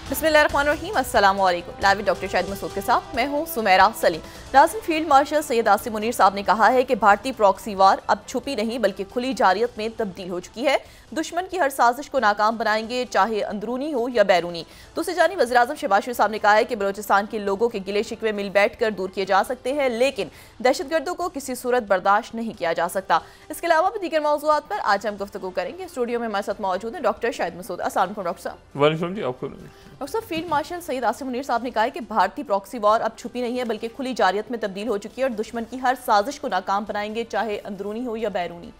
बिस्मिल्लाहिर्रहमानिर्रहीम, अस्सलाम वालेकुम। लाइव डॉक्टर शाहिद मसूद के साथ मैं हूं सुमेरा सलीम। नाज़िम, फील्ड मार्शल सैयद आसिम मुनीर साहब ने कहा है कि भारतीय प्रॉक्सी वार अब छुपी नहीं बल्कि खुली जारियत में तब्दील हो चुकी है। दुश्मन की हर साजिश को नाकाम बनाएंगे, चाहे अंदरूनी हो या बैरूनी। दूसरी जानिब वज़ीर आज़म शहबाज शरीफ साहब ने कहा है कि बलोचिस्तान के लोगों के गिले शिकवे मिल बैठ कर दूर किए जा सकते हैं, लेकिन दहशतगर्दों को किसी सूरत बर्दाश्त नहीं किया जा सकता। इसके अलावा भी दीगर मौज़ूआत पर आज हम गुफ्तगू करेंगे। स्टूडियो में हमारे साथ मौजूद है डॉक्टर शाहिद मसूद। अस्सलाम वालेकुम डॉक्टर साहब। वालेकुम जी, आपको। डॉक्टर साहब, फील्ड मार्शल सैयद आसिम मुनीर साहब ने कहा है कि भारतीय प्रॉक्सी वॉर अब छुपी नहीं है बल्कि खुली जारियत में तब्दील हो चुकी है और दुश्मन की हर साजिश को नाकाम बनाएंगे, चाहे अंदरूनी हो या बैरूनी।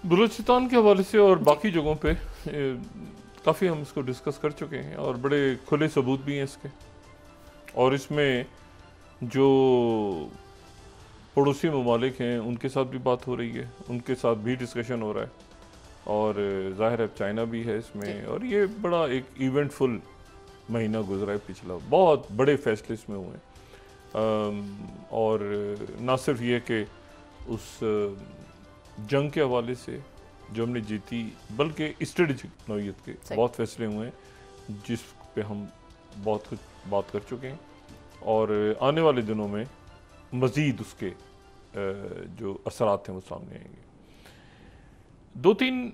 बलूचिस्तान के हवाले से और बाकी जगहों पे काफ़ी हम इसको डिस्कस कर चुके हैं और बड़े खुले सबूत भी हैं इसके। और इसमें जो पड़ोसी ममालिक हैं उनके साथ भी बात हो रही है, उनके साथ भी डिस्कशन हो रहा है और ज़ाहिर है चाइना भी है इसमें। और ये बड़ा एक इवेंटफुल महीना गुजरा है पिछला, बहुत बड़े फैसले इसमें हुए हैं। और ना सिर्फ ये कि उस जंग के हवाले से जो हमने जीती, बल्कि स्ट्रेटजिक नौयत के बहुत फैसले हुए हैं जिस पे हम बहुत कुछ बात कर चुके हैं और आने वाले दिनों में मज़ीद उसके जो असरात हैं वो सामने आएंगे। दो तीन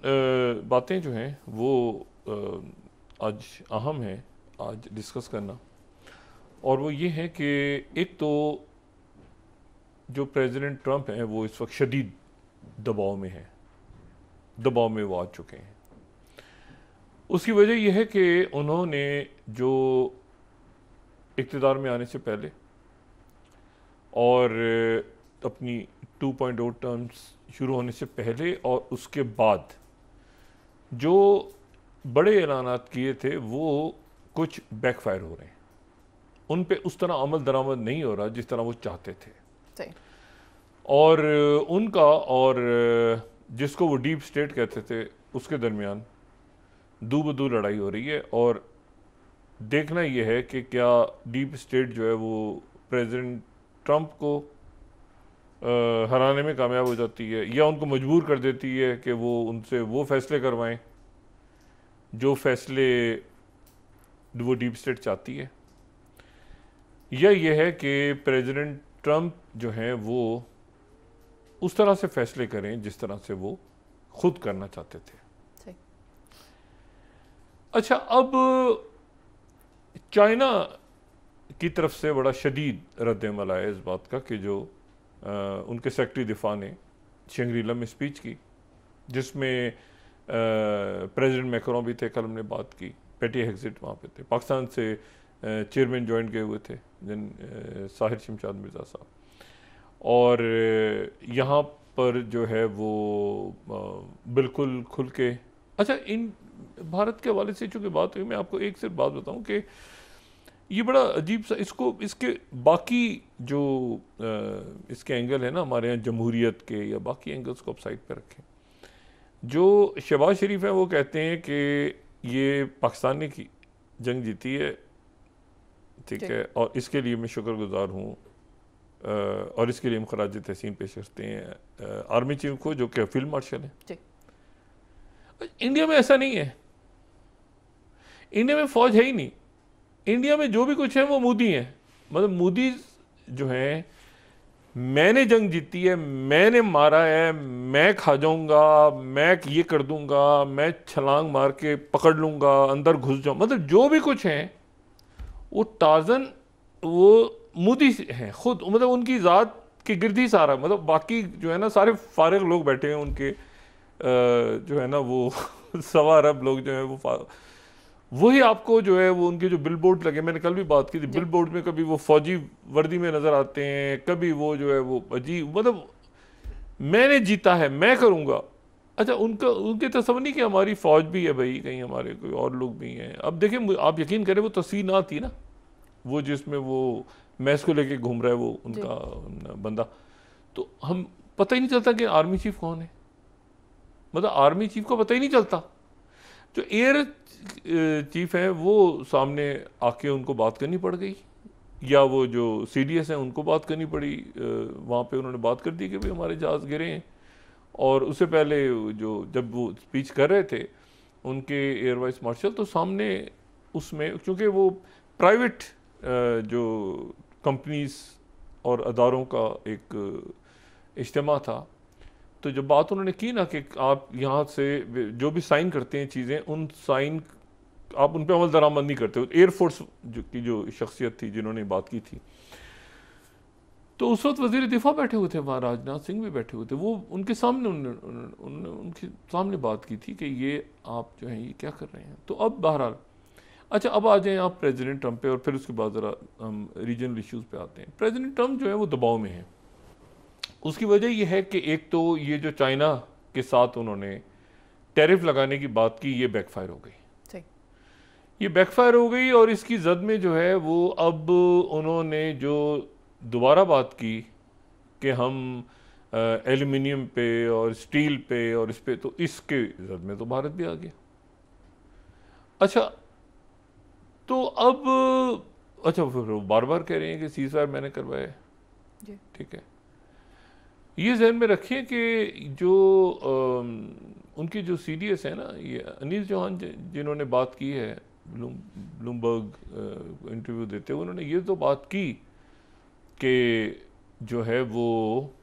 बातें जो हैं वो आज अहम हैं आज डिस्कस करना, और वो ये है कि एक तो जो प्रेसिडेंट ट्रंप हैं वो इस वक्त शदीद दबाव में है, दबाव में वो आ चुके हैं। उसकी वजह यह है कि उन्होंने जो इक़्तिदार में आने से पहले और अपनी 2.0 टर्म्स शुरू होने से पहले और उसके बाद जो बड़े ऐलानात किए थे वो कुछ बैकफायर हो रहे हैं, उन पे उस तरह अमल दरामद नहीं हो रहा जिस तरह वो चाहते थे। और उनका और जिसको वो डीप स्टेट कहते थे उसके दरमियान दो बदू लड़ाई हो रही है। और देखना यह है कि क्या डीप स्टेट जो है वो प्रेसिडेंट ट्रंप को हराने में कामयाब हो जाती है या उनको मजबूर कर देती है कि वो उनसे वो फैसले करवाएं जो फैसले वो डीप स्टेट चाहती है, या यह है कि प्रेसिडेंट ट्रंप जो हैं वो उस तरह से फैसले करें जिस तरह से वो खुद करना चाहते थे। अच्छा, अब चाइना की तरफ से बड़ा शदीद रद्द-ए-अमल आया इस बात का कि जो उनके सेक्रेटरी दिफा ने शंग्रीला में स्पीच की जिसमें प्रेसिडेंट मैक्रोन भी थे, कल हमने बात की, पेटी हेग्जिट वहाँ पे थे, पाकिस्तान से चेयरमैन ज्वाइन किए हुए थे साहिर शमशाद मिर्ज़ा साहब। और यहाँ पर जो है वो बिल्कुल खुल के, अच्छा इन भारत के हवाले से चूँकि बात हुई, मैं आपको एक सिर्फ बात बताऊँ कि ये बड़ा अजीब सा इसके बाकी जो इसके एंगल है ना हमारे यहाँ जमहूरियत के या बाकी एंगल्स को आप साइड पर रखें। जो शहबाज शरीफ है वो कहते हैं कि ये पाकिस्तान ने की जंग जीती है, ठीक है, और इसके लिए मैं शुक्रगुजार हूँ और इसके लिए हम खराज तहसीन पेश करते हैं आर्मी चीफ को जो कि फील्ड मार्शल है। इंडिया में ऐसा नहीं है, इंडिया में फौज है ही नहीं। इंडिया में जो भी कुछ है वो मोदी हैं, मतलब मोदी जो हैं, मैंने जंग जीती है, मैंने मारा है, मैं खा जाऊंगा, मैं ये कर दूंगा, मैं छलांग मार के पकड़ लूंगा, अंदर घुस जाऊं, मतलब जो भी कुछ है वो टार्जन वो मोदी हैं खुद, मतलब उनकी ज़ात के गिर्द ही सारा, मतलब बाकी जो है ना सारे फारिग लोग बैठे हैं उनके जो है ना वो 1.25 अरब लोग जो है वो वही आपको जो है वो उनके जो बिल बोर्ड लगे, मैंने कल भी बात की थी, बिल बोर्ड में कभी वो फौजी वर्दी में नज़र आते हैं, कभी वो जो है वो अजीब, मतलब मैंने जीता है, मैं करूँगा। अच्छा, उनके तस्वर नहीं कि हमारी फ़ौज भी है भाई, कहीं हमारे कोई और लोग भी हैं। अब देखें, आप यकीन करें वो तस्वीर ना आती ना, वो जिसमें वो मैच को लेके घूम रहा है वो उनका बंदा, तो हम पता ही नहीं चलता कि आर्मी चीफ कौन है, मतलब आर्मी चीफ को पता ही नहीं चलता। जो एयर चीफ है वो सामने आके उनको बात करनी पड़ गई, या वो जो CDS हैं उनको बात करनी पड़ी, वहाँ पे उन्होंने बात कर दी कि भाई हमारे जहाज़ गिरे हैं। और उससे पहले जो जब वो स्पीच कर रहे थे उनके एयर वाइस मार्शल, तो सामने उसमें, क्योंकि वो प्राइवेट जो कंपनीज और अदारों का एक इज्तिमा था, तो जब बात उन्होंने की ना कि आप यहाँ से जो भी साइन करते हैं चीज़ें, उन साइन आप उन पर अमल दरामद नहीं करते। एयरफोर्स की जो शख्सियत थी जिन्होंने बात की थी, तो उस वक्त वज़ीर दिफा बैठे हुए थे वहाँ, राजनाथ सिंह भी बैठे हुए थे, वो उनके सामने उनके सामने बात की थी कि ये आप जो हैं ये क्या कर रहे हैं। तो अब बहरहाल अच्छा, अब आ जाएं आप प्रेसिडेंट ट्रंप पे, और फिर उसके बाद ज़रा हम रीजनल इश्यूज़ पे आते हैं। प्रेसिडेंट ट्रंप जो है वो दबाव में है। उसकी वजह यह है कि एक तो ये जो चाइना के साथ उन्होंने टैरिफ लगाने की बात की, ये बैकफायर हो गई। ये बैकफायर हो गई, और इसकी जद में जो है वो अब उन्होंने जो दोबारा बात की कि हम एल्यूमिनियम पे और स्टील पे और इस पे, तो इसके जद में तो भारत भी आ गया। अच्छा, तो अब अच्छा फिर वो बार बार कह रहे हैं कि सीज़फायर मैंने करवाया है। ठीक है, ये जहन में रखिए कि जो उनकी जो CDS है ना, ये अनिल चौहान जिन्होंने बात की है ब्लूमबर्ग इंटरव्यू देते हुए, उन्होंने ये तो बात की कि जो है वो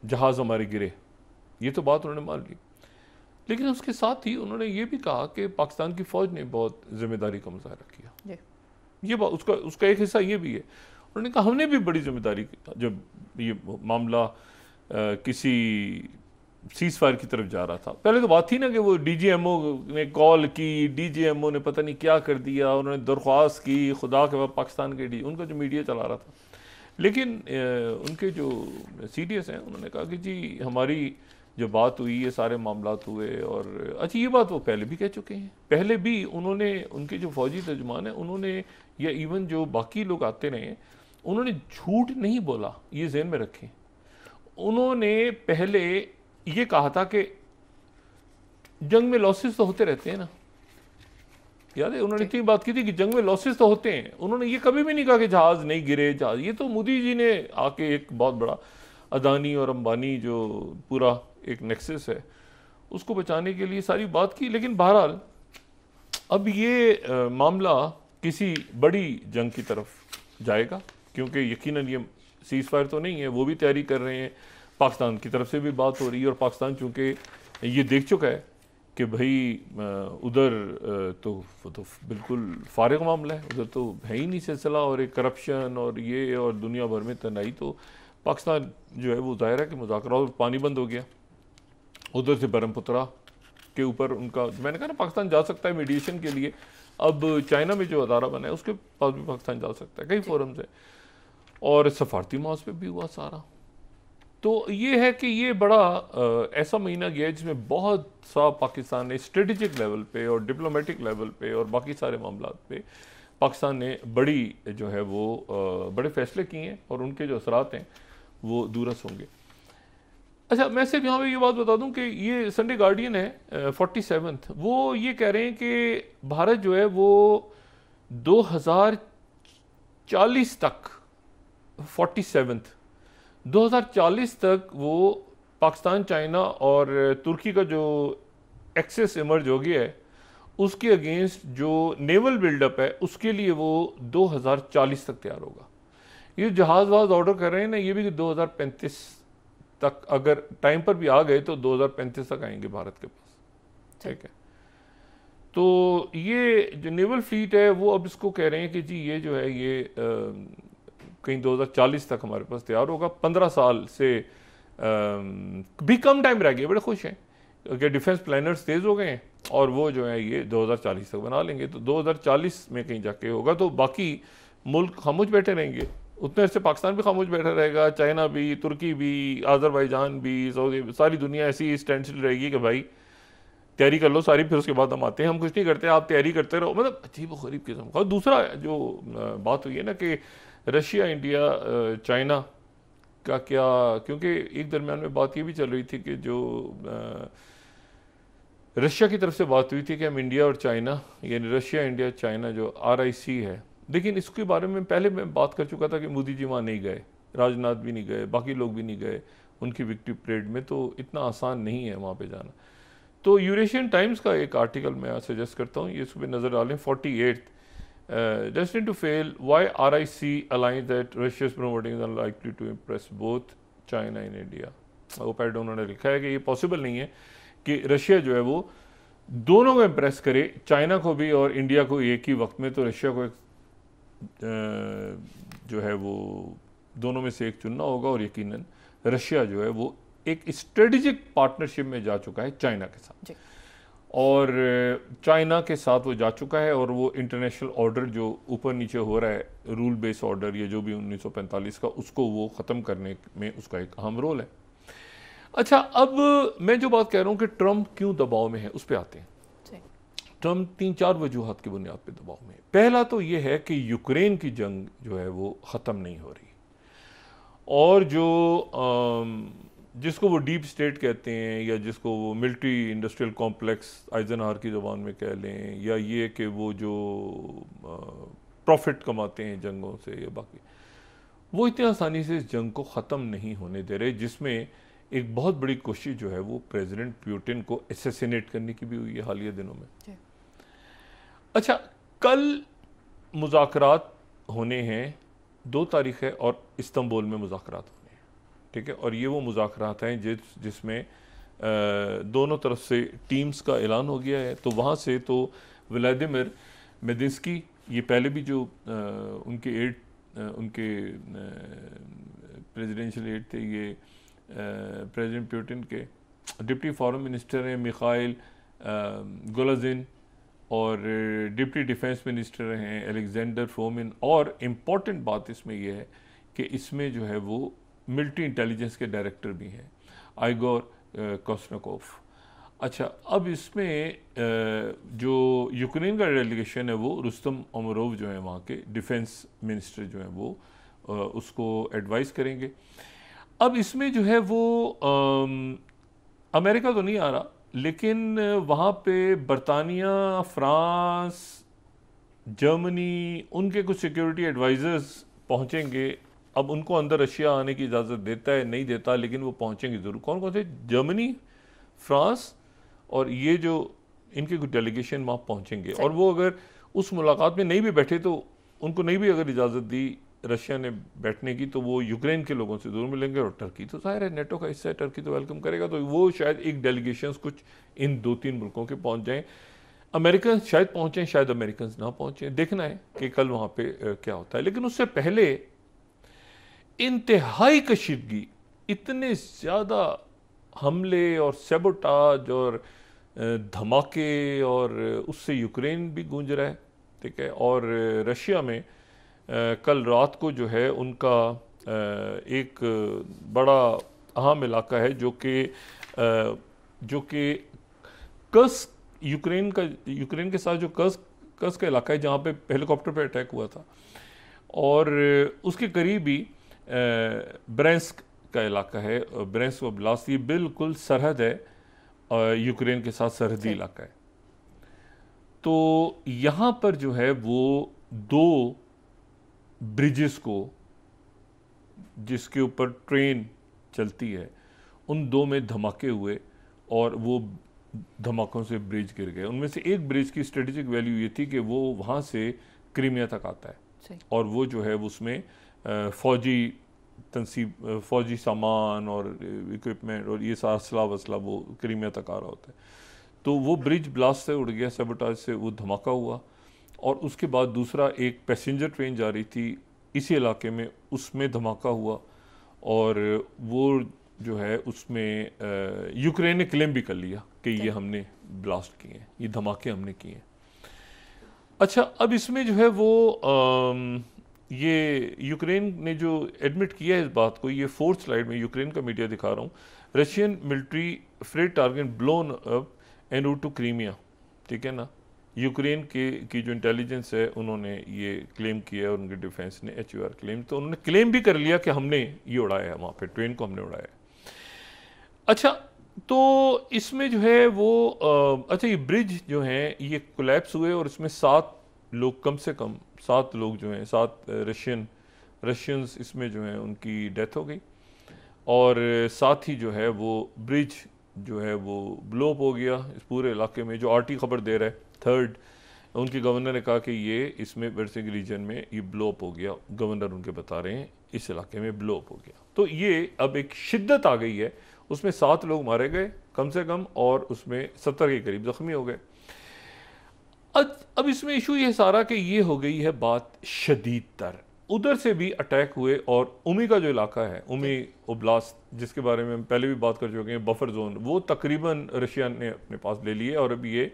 जहाज़ हमारे गिरे, ये तो बात उन्होंने मान ली। लेकिन उसके साथ ही उन्होंने ये भी कहा कि पाकिस्तान की फ़ौज ने बहुत जिम्मेदारी का मुजाहरा किया। ये बात उसका एक हिस्सा ये भी है। उन्होंने कहा हमने भी बड़ी जिम्मेदारी, जब ये मामला किसी सीज़फायर की तरफ जा रहा था, पहले तो बात थी ना कि वो DGMO ने कॉल की, DGMO ने पता नहीं क्या कर दिया, उन्होंने दरख्वास्त की, खुदा के बाद पाकिस्तान के उनका जो मीडिया चला रहा था। लेकिन उनके जो CDS हैं, उन्होंने कहा कि जी हमारी जो बात हुई, ये सारे मामलात हुए, और अच्छा ये बात वो पहले भी कह चुके हैं। पहले भी उन्होंने, उनके जो फौजी तर्जुमान हैं, उन्होंने या इवन जो बाकी लोग आते रहे, उन्होंने झूठ नहीं बोला, ये ज़हन में रखें। उन्होंने पहले ये कहा था कि जंग में लॉसेस तो होते रहते हैं ना, याद है उन्होंने इतनी बात की थी कि जंग में लॉसेस तो होते हैं। उन्होंने ये कभी भी नहीं कहा कि जहाज़ नहीं गिरे, जहाज़, ये तो मोदी जी ने आके एक बहुत बड़ा अदानी और अंबानी जो पूरा एक नेक्सस है उसको बचाने के लिए सारी बात की। लेकिन बहरहाल अब ये मामला किसी बड़ी जंग की तरफ जाएगा, क्योंकि यकीनन ये सीज़फायर तो नहीं है, वो भी तैयारी कर रहे हैं, पाकिस्तान की तरफ से भी बात हो रही है, और पाकिस्तान चूँकि ये देख चुका है कि भाई उधर तो वो तो बिल्कुल फारिग मामला है, उधर तो है ही नहीं सिलसिला, और एक करप्शन और ये और दुनिया भर में तनाई, तो पाकिस्तान जो है वो ज़ाहिर है कि मुज़ाकरा और पानी बंद हो गया। उधर से ब्रह्मपुत्रा के ऊपर उनका, मैंने कहा ना पाकिस्तान जा सकता है मीडिएशन के लिए। अब चाइना में जो अदारा बना है उसके पास भी पाकिस्तान जा सकता है, कई फोरम से, और सफारती माउस पे भी हुआ सारा। तो ये है कि ये बड़ा ऐसा महीना गया है जिसमें बहुत सा पाकिस्तान ने स्ट्रेटेजिक लेवल पे और डिप्लोमेटिक लेवल पे और बाकी सारे मामलात पे पाकिस्तान ने बड़ी जो है वो बड़े फैसले किए हैं, और उनके जो असरात हैं वो दूरस होंगे। अच्छा, मैं सिर्फ यहाँ पे ये बात बता दूं कि ये संडे गार्डियन है 47th, वो ये कह रहे हैं कि भारत जो है वो 2040 तक 2040 तक वो पाकिस्तान, चाइना और तुर्की का जो एक्सेस इमर्ज हो गया है उसके अगेंस्ट जो नेवल बिल्डअप है उसके लिए वो 2040 तक तैयार होगा। ये जहाज वहाज ऑर्डर कर रहे हैं ना, ये भी 2035 तक अगर टाइम पर भी आ गए तो 2035 तक आएंगे भारत के पास। ठीक है, तो ये जो नेवल फ्लीट है वो अब इसको कह रहे हैं कि जी ये जो है ये कहीं 2040 तक हमारे पास तैयार होगा। 15 साल से भी कम टाइम रह गया। बड़े खुश हैं कि डिफेंस प्लानर्स तेज़ हो गए हैं और वो जो है ये 2040 तक बना लेंगे, तो 2040 में कहीं जाके होगा। तो बाकी मुल्क खामोश बैठे रहेंगे, उतने से पाकिस्तान भी खामोश बैठा रहेगा, चाइना भी, तुर्की भी, आज़रबाईजान भी, सऊदी, सारी दुनिया ऐसी स्टैंड स्टिल रहेगी कि भाई तैयारी कर लो सारी, फिर उसके बाद हम आते हैं, हम कुछ नहीं करते, आप तैयारी करते रहो। मतलब अजीब व गरीब किस्म का। दूसरा जो बात हुई है ना कि रशिया, इंडिया, चाइना का क्या, क्योंकि एक दरमियान में बात ये भी चल रही थी कि जो रशिया की तरफ से बात हुई थी कि हम इंडिया और चाइना, यानी रशिया, इंडिया, चाइना जो RIC है, लेकिन इसके बारे में पहले मैं बात कर चुका था कि मोदी जी वहाँ नहीं गए, राजनाथ भी नहीं गए, बाकी लोग भी नहीं गए उनकी विक्ट्री परेड में, तो इतना आसान नहीं है वहाँ पे जाना। तो यूरेशियन टाइम्स का एक आर्टिकल मैं सजेस्ट करता हूँ, ये इसमें नज़र डालें 48 destined to fail why RIC aligns that Russia is promoting is unlikely to impress both China and India। वो पैड उन्होंने लिखा है कि ये पॉसिबल नहीं है कि रशिया जो है वो दोनों को इम्प्रेस करे, चाइना को भी और इंडिया को एक ही वक्त में। तो रशिया को एक जो है वो दोनों में से एक चुनना होगा, और यकीनन रशिया जो है वो एक स्ट्रेटेजिक पार्टनरशिप में जा चुका है चाइना के साथ, और चाइना के साथ वो जा चुका है, और वो इंटरनेशनल ऑर्डर जो ऊपर नीचे हो रहा है, रूल बेस्ड ऑर्डर या जो भी 1945 का, उसको वो ख़त्म करने में उसका एक अहम रोल है। अच्छा, अब मैं जो बात कह रहा हूँ कि ट्रंप क्यों दबाव में है, उस पर आते हैं। ट्रंप 3-4 वजूहत की बुनियाद पे दबाव में है। पहला तो ये है कि यूक्रेन की जंग जो है वो ख़त्म नहीं हो रही, और जो जिसको वो डीप स्टेट कहते हैं, या जिसको वो मिलिट्री इंडस्ट्रियल कॉम्प्लेक्स आइजनहावर की ज़बान में कह लें, या ये कि वो जो प्रॉफिट कमाते हैं जंगों से या बाकी, वो इतनी आसानी से इस जंग को ख़त्म नहीं होने दे रहे, जिसमें एक बहुत बड़ी कोशिश जो है वो प्रेसिडेंट पुतिन को असैसिनेट करने की भी हुई है हालिया दिनों में। अच्छा, कल मुज़ाकरात होने हैं, 2 तारीख है, और इस्तांबुल में मुज़ाकरात होने हैं, ठीक है। और ये वो मुज़ाकरात हैं जिसमें दोनों तरफ से टीम्स का ऐलान हो गया है। तो वहाँ से तो व्लादिमीर मेदिंस्की, ये पहले भी जो उनके प्रेसिडेंशियल एड थे, ये प्रेसिडेंट पुतिन के डिप्टी फॉरेन मिनिस्टर हैं मिखाइल गोलाजिन, और डिप्टी डिफेंस मिनिस्टर हैं अलेक्जेंडर फोमिन। और इम्पॉर्टेंट बात इसमें यह है कि इसमें जो है वो मिलिट्री इंटेलिजेंस के डायरेक्टर भी हैं, आइगोर कोस्नकोव। अच्छा, अब इसमें जो यूक्रेन का डेलीगेशन है वो रुस्तम उमरोव जो है वहाँ के डिफेंस मिनिस्टर जो हैं वो उसको एडवाइस करेंगे। अब इसमें जो है वो अमेरिका तो नहीं आ रहा, लेकिन वहाँ पे बरतानिया, फ्रांस, जर्मनी, उनके कुछ सिक्योरिटी एडवाइज़र्स पहुँचेंगे। अब उनको अंदर रशिया आने की इजाज़त देता है नहीं देता, लेकिन वो पहुँचेंगे ज़रूर। कौन कौन से? जर्मनी, फ्रांस, और ये जो इनके कुछ डेलीगेशन वहाँ पहुँचेंगे। और वो अगर उस मुलाकात में नहीं भी बैठे, तो उनको नहीं भी अगर इजाज़त दी रशिया ने बैठने की, तो वो यूक्रेन के लोगों से जरूर मिलेंगे। और टर्की तो जाहिर है नेटो का हिस्सा है, टर्की तो वेलकम करेगा। तो वो शायद एक डेलीगेशंस कुछ इन 2-3 मुल्कों के पहुंच जाएं। अमेरिकन शायद पहुंचें, शायद अमेरिकन ना पहुंचें, देखना है कि कल वहां पे क्या होता है। लेकिन उससे पहले इंतहाई कशीदगी, इतने ज़्यादा हमले और सेबोटाज और धमाके, और उससे यूक्रेन भी गूंज रहा है, ठीक है। और रशिया में कल रात को जो है उनका एक बड़ा अहम इलाका है जो कि कर्स्क, यूक्रेन के साथ जो कर्स्क का इलाका है, जहाँ पे हेलीकॉप्टर पे अटैक हुआ था, और उसके करीब ही ब्रेंस्क का इलाका है। ब्रेंस्क ओब्लास्ट, ये बिल्कुल सरहद है, यूक्रेन के साथ सरहदी इलाका है। तो यहाँ पर जो है वो 2 ब्रिजेस को, जिसके ऊपर ट्रेन चलती है, उन 2 में धमाके हुए, और वो धमाकों से ब्रिज गिर गए। उनमें से एक ब्रिज की स्ट्रेटेजिक वैल्यू ये थी कि वो वहाँ से क्रीमिया तक आता है, और वो जो है उसमें फौजी सामान और इक्विपमेंट और ये सारा असला वसला वो क्रीमिया तक आ रहा होता है। तो वो ब्रिज ब्लास्ट से उड़ गया, सेबोटाज से वो धमाका हुआ। और उसके बाद दूसरा एक पैसेंजर ट्रेन जा रही थी इसी इलाके में, उसमें धमाका हुआ, और वो जो है उसमें यूक्रेन ने क्लेम भी कर लिया कि ये हमने ब्लास्ट किए हैं, ये धमाके हमने किए हैं। अच्छा, अब इसमें जो है वो ये यूक्रेन ने जो एडमिट किया है इस बात को, ये 4th स्लाइड में यूक्रेन का मीडिया दिखा रहा हूँ। Russian military freight target blown up en route to Crimea, ठीक है ना। यूक्रेन की जो इंटेलिजेंस है उन्होंने ये क्लेम किया है, और उनके डिफेंस ने HUR क्लेम, तो उन्होंने क्लेम भी कर लिया कि हमने ये उड़ाया है, वहाँ पे ट्रेन को हमने उड़ाया है। अच्छा, तो इसमें जो है वो अच्छा, ये ब्रिज जो है ये कोलैप्स हुए, और इसमें 7 लोग, कम से कम 7 लोग जो हैं, 7 रशियंस इसमें जो हैं उनकी डेथ हो गई। और साथ ही जो है वो ब्रिज जो है वो ब्लो अप हो गया इस पूरे इलाके में। जो आरटी खबर दे रहा है, थर्ड, उनके गवर्नर ने कहा कि ये इसमें बरसिंग रीजन में ये ब्लो अप हो गया। गवर्नर उनके बता रहे हैं इस इलाके में ब्लो अप हो गया। तो ये अब एक शिद्दत आ गई है, उसमें 7 लोग मारे गए कम से कम, और उसमें 70 के करीब जख्मी हो गए। अब इसमें इशू ये सारा कि ये हो गई है बात शदीद तर, उधर से भी अटैक हुए। और उमी का जो इलाका है, उमी ओब्लास्ट, जिसके बारे में हम पहले भी बात कर चुके हैं, बफर जोन, वो तकरीबन रशिया ने अपने पास ले लिए। और अब ये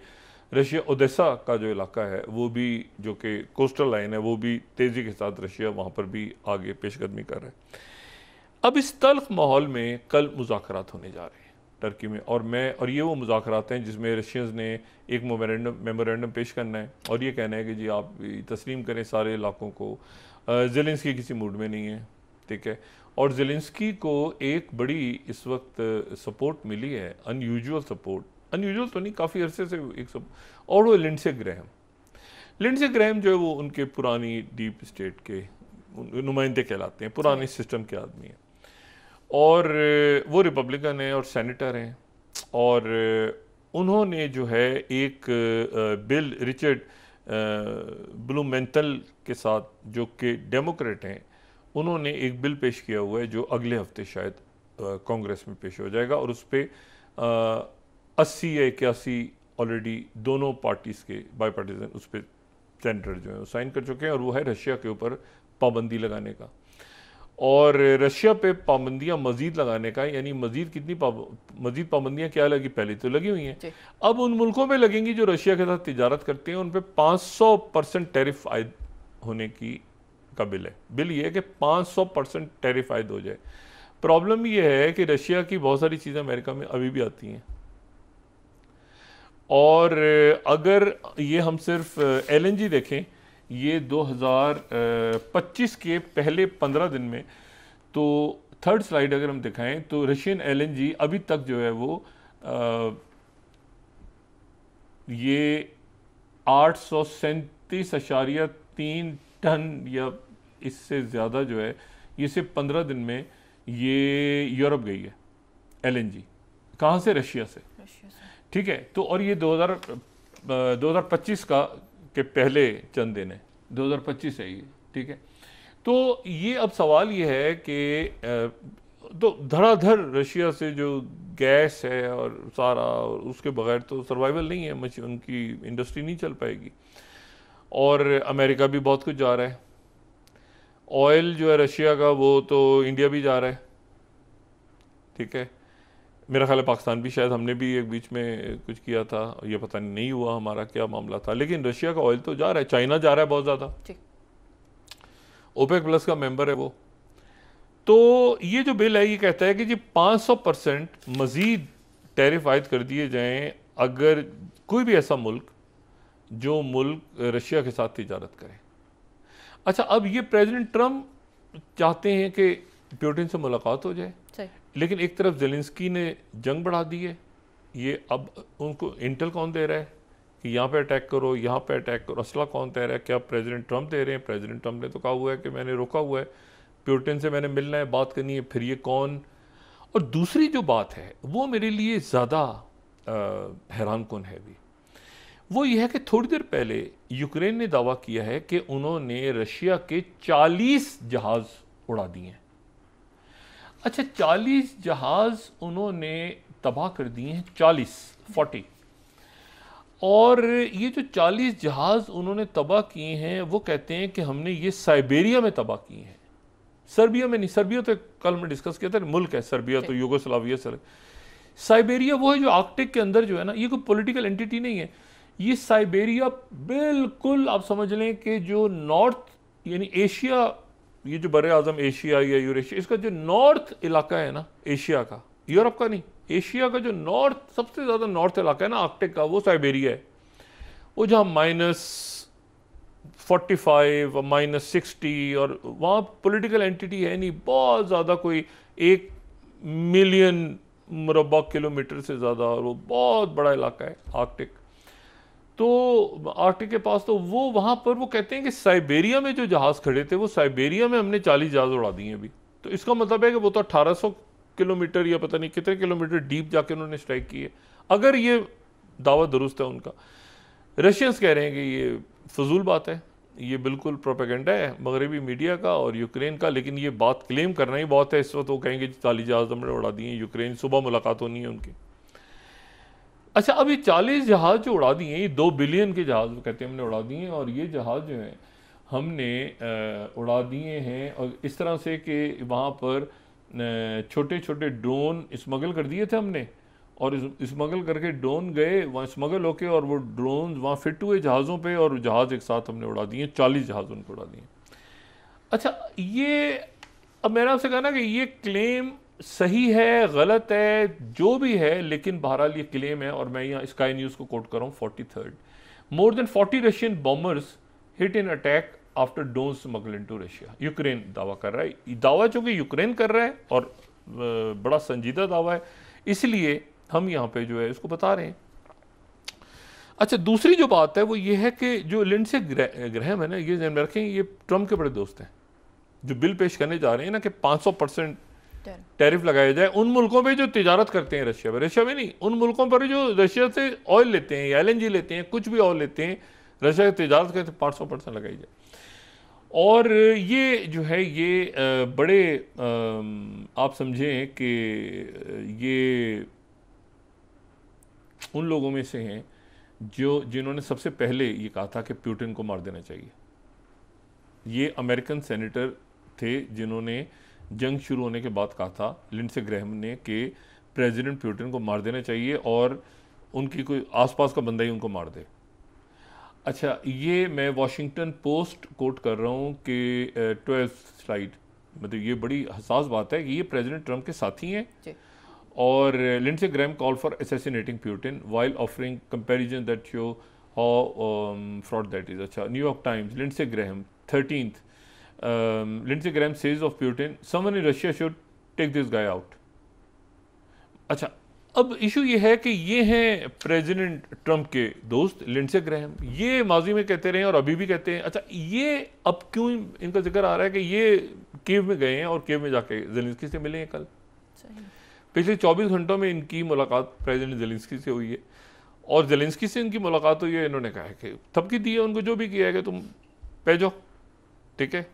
रशिया ओडेसा का जो इलाका है वो भी, जो कि कोस्टल लाइन है, वो भी तेज़ी के साथ रशिया वहाँ पर भी आगे पेशकदमी कर रहा है। अब इस तल्ख माहौल में कल मुज़ाकरात होने जा रहे हैं टर्की में, और ये वो मुज़ाकरात हैं जिसमें रशियंस ने एक मेमोरेंडम पेश करना है और ये कहना है कि जी आप तस्लीम करें सारे इलाकों को। ज़ेलेंस्की किसी मूड में नहीं है, ठीक है। और ज़ेलेंस्की को एक बड़ी इस वक्त सपोर्ट मिली है, अनयूजुअल सपोर्ट, अनयूजुअल तो नहीं, काफ़ी अरसे से एक और वो लिंडसे ग्रैहम जो है वो उनके पुरानी डीप स्टेट के नुमाइंदे कहलाते हैं, पुराने सिस्टम के आदमी हैं, और वो रिपब्लिकन हैं और सेनेटर हैं। और उन्होंने जो है एक बिल रिचर्ड ब्लूमेंटल के साथ, जो कि डेमोक्रेट हैं, उन्होंने एक बिल पेश किया हुआ है जो अगले हफ्ते शायद कांग्रेस में पेश हो जाएगा। और उस पर 80 या 81 ऑलरेडी दोनों पार्टीज़ के बाईपार्टीजन उस पर सेनेटर जो है वो साइन कर चुके हैं, और वो है रशिया के ऊपर पाबंदी लगाने का। और रशिया पे पाबंदियां मजीद लगाने का, यानी मजीद पाबंदियां क्या लगी, पहले तो लगी हुई हैं, अब उन मुल्कों में लगेंगी जो रशिया के साथ तिजारत करते हैं, उन पे 500% टैरिफ आयद होने की का बिल है। बिल ये है कि 500% टैरिफ आयद हो जाए। प्रॉब्लम ये है कि रशिया की बहुत सारी चीज़ें अमेरिका में अभी भी आती हैं, और अगर ये हम सिर्फ LNG देखें, ये 2025 के पहले 15 दिन में, तो थर्ड स्लाइड अगर हम दिखाएं तो रशियन LNG अभी तक जो है वो ये 837.3 टन या इससे ज़्यादा जो है, ये सिर्फ 15 दिन में ये यूरोप गई है LNG। कहाँ से? रशिया से, ठीक है। तो और ये 2025 का के पहले चंद दिन है, 2025 है ये, ठीक है। तो ये अब सवाल ये है कि तो धड़ाधड़ रशिया से जो गैस है और सारा, और उसके बगैर तो सर्वाइवल नहीं है, उनकी इंडस्ट्री नहीं चल पाएगी। और अमेरिका भी बहुत कुछ जा रहा है, ऑयल जो है रशिया का वो तो इंडिया भी जा रहा है, ठीक है। मेरा ख्याल है पाकिस्तान भी, शायद हमने भी एक बीच में कुछ किया था, ये पता नहीं हुआ हमारा क्या मामला था, लेकिन रशिया का ऑयल तो जा रहा है। चाइना जा रहा है बहुत ज़्यादा, ओपेक प्लस का मेंबर है वो। तो ये जो बिल है ये कहता है कि जी 500% मज़ीद टैरिफ आयद कर दिए जाएं अगर कोई भी ऐसा मुल्क जो मुल्क रशिया के साथ तिजारत करे। अच्छा, अब ये प्रेसिडेंट ट्रम्प चाहते हैं कि पुतिन से मुलाकात हो जाए, लेकिन एक तरफ ज़ेलेंस्की ने जंग बढ़ा दी है। ये अब उनको इंटेल कौन दे रहा है कि यहाँ पे अटैक करो, यहाँ पे अटैक करो, असला कौन दे रहा है? क्या प्रेसिडेंट ट्रम्प दे रहे हैं? प्रेसिडेंट ट्रम्प ने तो कहा हुआ है कि मैंने रोका हुआ है, पुतिन से मैंने मिलना है, बात करनी है, फिर ये कौन? और दूसरी जो बात है वो मेरे लिए ज़्यादा हैरान कौन है भी, वो ये है कि थोड़ी देर पहले यूक्रेन ने दावा किया है कि उन्होंने रशिया के 40 जहाज़ उड़ा दिए हैं। अच्छा, 40 जहाज़ उन्होंने तबाह कर दिए हैं, 40 और ये जो 40 जहाज़ उन्होंने तबाह किए हैं वो कहते हैं कि हमने ये साइबेरिया में तबाह किए हैं, सर्बिया में नहीं। सर्बिया तो कल मैं डिस्कस किया था, मुल्क है सर्बिया, तो यूगोस्लाविया से। साइबेरिया वो है जो आर्कटिक के अंदर जो है ना, ये कोई पॉलिटिकल एंटिटी नहीं है। ये साइबेरिया बिल्कुल आप समझ लें कि जो नॉर्थ यानी एशिया, ये जो बड़े आज़म एशिया या यूरेशिया, इसका जो नॉर्थ इलाका है ना एशिया का, यूरोप का नहीं, एशिया का जो नॉर्थ, सबसे ज़्यादा नॉर्थ इलाका है ना आर्कटिक का, वो साइबेरिया है। वो जहाँ -45 और -60, और वहाँ पॉलिटिकल एंटिटी है नहीं, बहुत ज़्यादा, कोई 1 मिलियन मुरब्बा किलोमीटर से ज़्यादा, और वो बहुत बड़ा इलाका है आर्कटिक। तो आर्कटिक के पास तो वो वहाँ पर वो कहते हैं कि साइबेरिया में जो जहाज़ खड़े थे, वो साइबेरिया में हमने 40 जहाज़ उड़ा दिए अभी। तो इसका मतलब है कि वो तो 1800 किलोमीटर या पता नहीं कितने किलोमीटर डीप जाके उन्होंने स्ट्राइक की है। अगर ये दावा दुरुस्त है उनका, रशियंस कह रहे हैं कि ये फजूल बात है, ये बिल्कुल प्रोपेगेंडा है मगरबी मीडिया का और यूक्रेन का, लेकिन ये बात क्लेम करना ही बहुत है। इस वक्त वो कहेंगे 40 जहाज़ हमने उड़ा दिए यूक्रेन, सुबह मुलाकात होनी है उनकी। अच्छा, अब ये 40 जहाज़ जो उड़ा दिए, ये 2 बिलियन के जहाज़ कहते हैं हमने उड़ा दिए हैं, और ये जहाज़ जो हैं हमने उड़ा दिए हैं और इस तरह से कि वहाँ पर छोटे छोटे ड्रोन स्मगल कर दिए थे हमने, और स्मगल करके ड्रोन गए वहाँ स्मगल होके, और वो ड्रोन वहाँ फिट हुए जहाज़ों पे, और जहाज़ एक साथ हमने उड़ा दिए, 40 जहाज़ उनको उड़ा दिए। अच्छा, ये अब मैंने आपसे कहा ना कि ये क्लेम सही है गलत है जो भी है, लेकिन बहरहाल ये क्लेम है, और मैं यहाँ स्काई न्यूज़ को कोट कर रहा हूँ 43rd, more than 40 Russian bombers hit in attack after drone smuggle into Russia. Ukraine दावा कर रहा है, दावा चूंकि यूक्रेन कर रहा है और बड़ा संजीदा दावा है, इसलिए हम यहाँ पे जो है इसको बता रहे हैं। अच्छा, दूसरी जो बात है वो ये है कि जो लिंडसे ग्रैहम है ना, ये ध्यान में रखें, ये ट्रम्प के बड़े दोस्त हैं, जो बिल पेश करने जा रहे हैं ना कि 500% टैरिफ लगाया जाए उन मुल्कों पे जो तिजारत करते हैं रशिया में नहीं, उन मुल्कों पर जो रशिया से ऑयल लेते हैं या LNG लेते हैं, कुछ भी ऑयल लेते हैं, रशिया की तिजारत करते 500% लगाई जाए। और ये जो है ये बड़े आप समझें कि ये उन लोगों में से हैं जिन्होंने सबसे पहले ये कहा था कि पुतिन को मार देना चाहिए। ये अमेरिकन सेनेटर थे जिन्होंने जंग शुरू होने के बाद कहा था लिंडसे ग्रैहम ने कि प्रेसिडेंट पुतिन को मार देना चाहिए और उनकी कोई आसपास का बंदा ही उनको मार दे। अच्छा, ये मैं वॉशिंगटन पोस्ट कोट कर रहा हूँ कि 12th स्लाइड, मतलब ये बड़ी हसास बात है कि ये प्रेसिडेंट ट्रंप के साथी हैं, और Lindsey Graham call for assassinating Putin while offering comparison that show how fraud that is. अच्छा, New York Times, Lindsey Graham 13th, Lindsey Graham says of Putin someone in Russia should take this guy out. अच्छा, अब issue ये है कि ये हैं president Trump के दोस्त लिंडसे ग्रैहम, ये माजी में कहते रहे और अभी भी कहते हैं। अच्छा, ये अब क्यों इनका जिक्र आ रहा है कि ये कीव में गए हैं और कीव में जाके ज़ेलेंस्की से मिले हैं कल। पिछले 24 घंटों में इनकी मुलाकात प्रेसिडेंट ज़ेलेंस्की से हुई है, और ज़ेलेंस्की से इनकी मुलाकात हुई है, इन्होंने कहा है कि धमकी दी है उनको, जो भी किया है कि तुम पे जाओ, ठीक है,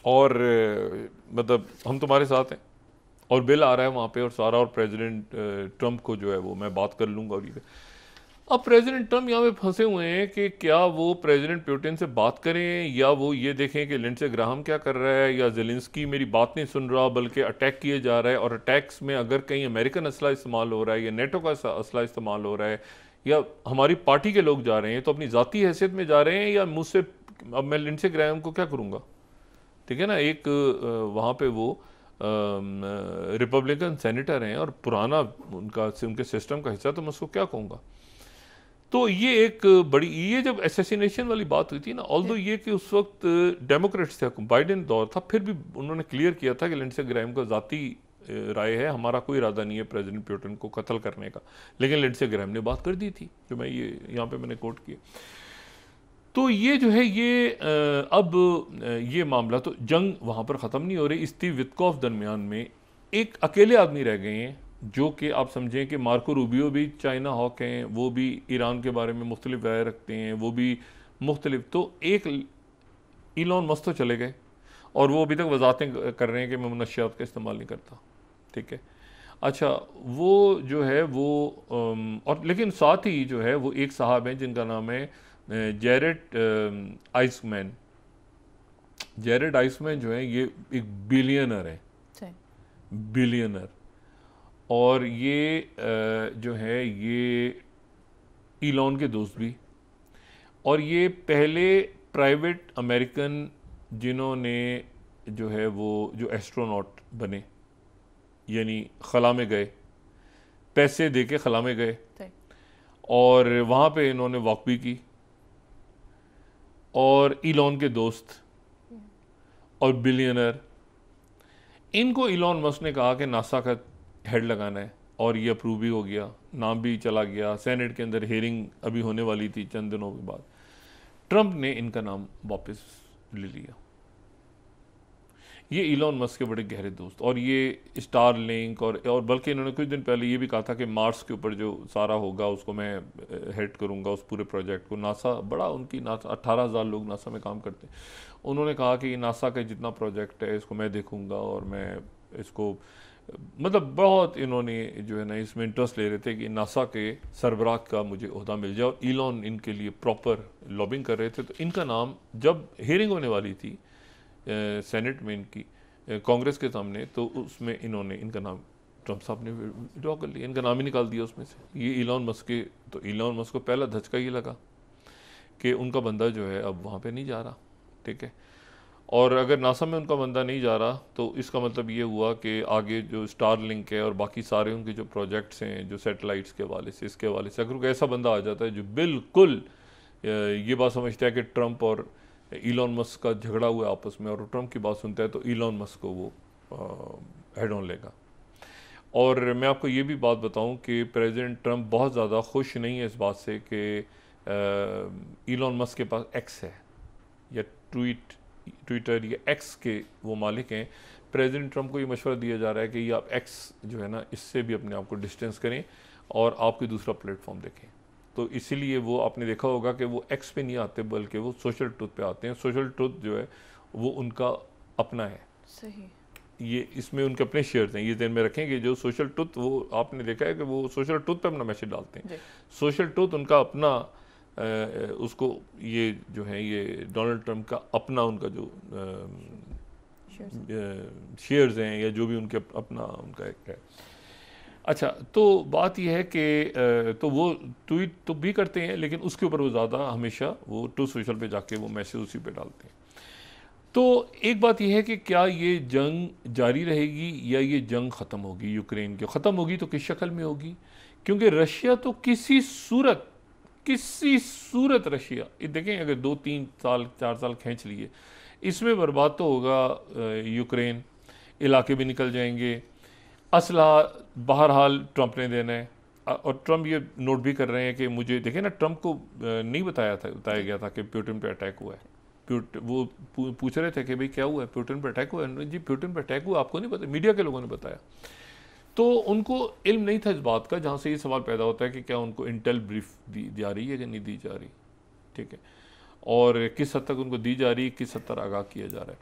और मतलब हम तुम्हारे साथ हैं, और बिल आ रहा है वहाँ पे और सारा, और प्रेसिडेंट ट्रंप को जो है वो मैं बात कर लूँगा। और ये अब प्रेसिडेंट ट्रंप यहाँ पे फंसे हुए हैं कि क्या वो प्रेसिडेंट पुतिन से बात करें या वो ये देखें कि लिंडसे ग्राहम क्या कर रहा है, या ज़ेलेंस्की मेरी बात नहीं सुन रहा बल्कि अटैक किए जा रहा है, और अटैक्स में अगर कहीं अमेरिकन असला इस्तेमाल हो रहा है या नेटो का असला इस्तेमाल हो रहा है या हमारी पार्टी के लोग जा रहे हैं तो अपनी ज़ाती हैसियत में जा रहे हैं, या मुझसे अब मैं लिंडसे ग्राहम को क्या करूँगा, ठीक है ना। एक वहाँ पे वो रिपब्लिकन सेनेटर हैं और पुराना उनके सिस्टम का हिस्सा, तो मैं उसको क्या कहूँगा। तो ये एक बड़ी, ये जब असैसिनेशन वाली बात हुई थी ना, ऑल्दो ये कि उस वक्त डेमोक्रेट्स थे, बाइडेन दौर था, फिर भी उन्होंने क्लियर किया था कि लिंडसे ग्रैहम का ज़ाती राय है, हमारा कोई इरादा नहीं है प्रेसिडेंट पुतिन को कत्ल करने का, लेकिन लिंडसे ग्रैहम ने बात कर दी थी, जो मैं ये यहाँ पे मैंने कोट किया। तो ये जो है ये अब ये मामला, तो जंग वहाँ पर ख़त्म नहीं हो रही, इस वित्कॉफ दरमियान में एक अकेले आदमी रह गए हैं जो कि आप समझें कि मार्को रूबियो भी चाइना हॉक हैं, वो भी ईरान के बारे में मुख्तलिफ राय रखते हैं, वो भी मुख्तलिफ, तो एक इलॉन मस्क तो चले गए और वो अभी तक वजाहतें कर रहे हैं कि मैं मनशियात का इस्तेमाल नहीं करता, ठीक है। अच्छा, वो जो है वो और लेकिन साथ ही जो है वो एक साहब हैं जिनका नाम है जेरेड आइसमैन। जेरेड आइसमैन जो है ये एक बिलियनर है, बिलियनर, और ये जो है ये इलॉन के दोस्त भी, और ये पहले प्राइवेट अमेरिकन जिन्होंने जो है वो जो एस्ट्रोनॉट बने, यानी खला में गए, पैसे दे के खला में गए और वहाँ पे इन्होंने वॉक भी की, और इलॉन के दोस्त और बिलियनर, इनको इलॉन मस्क ने कहा कि नासा का हेड लगाना है, और ये अप्रूव भी हो गया, नाम भी चला गया, सेनेट के अंदर हेयरिंग अभी होने वाली थी चंद दिनों के बाद, ट्रंप ने इनका नाम वापस ले लिया। ये इलॉन मस्क के बड़े गहरे दोस्त, और ये स्टार लिंक और बल्कि इन्होंने कुछ दिन पहले ये भी कहा था कि मार्स के ऊपर जो सारा होगा उसको मैं हेड करूँगा, उस पूरे प्रोजेक्ट को। नासा बड़ा उनकी, नासा 18,000 लोग नासा में काम करते हैं। उन्होंने कहा कि नासा का जितना प्रोजेक्ट है इसको मैं देखूँगा और मैं इसको, मतलब बहुत इन्होंने जो है ना इसमें इंटरेस्ट ले रहे थे कि नासा के सरबराह का मुझे ओहदा मिल जाए, और ईलॉन इनके लिए प्रॉपर लॉबिंग कर रहे थे। तो इनका नाम जब हियरिंग होने वाली थी सेनेट में इनकी, कांग्रेस के सामने, तो उसमें इन्होंने इनका नाम, ट्रम्प साहब ने विड्रॉ कर लिया, इनका नाम ही निकाल दिया उसमें से। ये इलॉन मस्क के, तो इलॉन मस्क को पहला धचका ये लगा कि उनका बंदा जो है अब वहाँ पे नहीं जा रहा, ठीक है। और अगर नासा में उनका बंदा नहीं जा रहा तो इसका मतलब ये हुआ कि आगे जो स्टार लिंक है और बाकी सारे उनके जो प्रोजेक्ट्स हैं, जो सैटेलाइट्स के हवाले से, इसके हवाले से, अगर कोई ऐसा बंदा आ जाता है जो बिल्कुल ये बात समझता है कि ट्रम्प और इलॉन मस्क का झगड़ा हुआ आपस में, और ट्रम्प की बात सुनता है, तो इलॉन मस्क को वो हेड ऑन लेगा। और मैं आपको ये भी बात बताऊं कि प्रेसिडेंट ट्रम्प बहुत ज़्यादा खुश नहीं है इस बात से कि इलॉन मस्क के पास एक्स है, या ट्विटर या एक्स के वो मालिक हैं। प्रेसिडेंट ट्रम्प को ये मशवरा दिया जा रहा है कि ये आप एक्स जो है ना, इससे भी अपने आप को डिस्टेंस करें और आप कोई दूसरा प्लेटफॉर्म देखें। तो इसीलिए वो आपने देखा होगा कि वो एक्स पे नहीं आते बल्कि वो सोशल ट्रुथ पे आते हैं। सोशल ट्रुथ जो है वो उनका अपना है। सही। ये इसमें उनके अपने शेयर्स हैं, ये ध्यान में रखें कि जो सोशल ट्रुथ, वो आपने देखा है कि वो सोशल ट्रुथ पे अपना मैसेज डालते हैं। सोशल ट्रुथ उनका अपना, उसको ये जो है ये डोनाल्ड ट्रम्प का अपना उनका जो शेयर्स हैं या जो भी उनके अपना उनका एक है। अच्छा, तो बात यह है कि तो वो ट्वीट तो भी करते हैं, लेकिन उसके ऊपर वो ज़्यादा हमेशा वो ट्रू सोशल पे जाके वो मैसेज उसी पे डालते हैं। तो एक बात यह है कि क्या ये जंग जारी रहेगी या ये जंग ख़त्म होगी यूक्रेन की? ख़त्म होगी तो किस शक्ल में होगी? क्योंकि रशिया तो किसी सूरत रशिया, देखें अगर 2-3 साल 4 साल खींच लिए, इसमें बर्बाद तो होगा यूक्रेन, इलाके भी निकल जाएंगे, असला बहरहाल ट्रंप ने देना है। और ट्रंप ये नोट भी कर रहे हैं कि मुझे, देखें ना, ट्रंप को नहीं बताया गया था कि पुतिन पे अटैक हुआ है। वो पूछ रहे थे कि भाई क्या हुआ है, पुतिन पे अटैक हुआ है? जी पुतिन पे अटैक हुआ, आपको नहीं पता? मीडिया के लोगों ने बताया। तो उनको इल्म नहीं था इस बात का, जहाँ से ये सवाल पैदा होता है कि क्या उनको इंटेल ब्रीफ दी जा रही है कि नहीं दी जा रही, ठीक है, और किस हद तक उनको दी जा रही है, किस हद तक आगाह किया जा रहा है।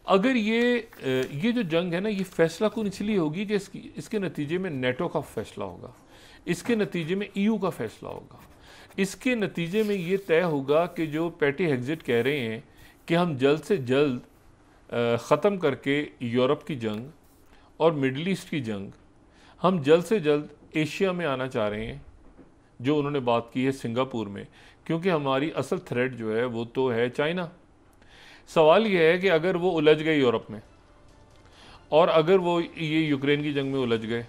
अगर ये जो जंग है ना, ये फैसला कौन इसलिए होगी कि इसके नतीजे में नेटो का फैसला होगा, इसके नतीजे में EU का फैसला होगा, इसके नतीजे में ये तय होगा कि जो पैटी हेग्जिट कह रहे हैं कि हम जल्द से जल्द ख़त्म करके यूरोप की जंग और मिडल ईस्ट की जंग, हम जल्द से जल्द एशिया में आना चाह रहे हैं, जो उन्होंने बात की है सिंगापुर में, क्योंकि हमारी असल थ्रेट जो है वो तो है चाइना। सवाल यह है कि अगर वो उलझ गए यूरोप में, और अगर वो ये यूक्रेन की जंग में उलझ गए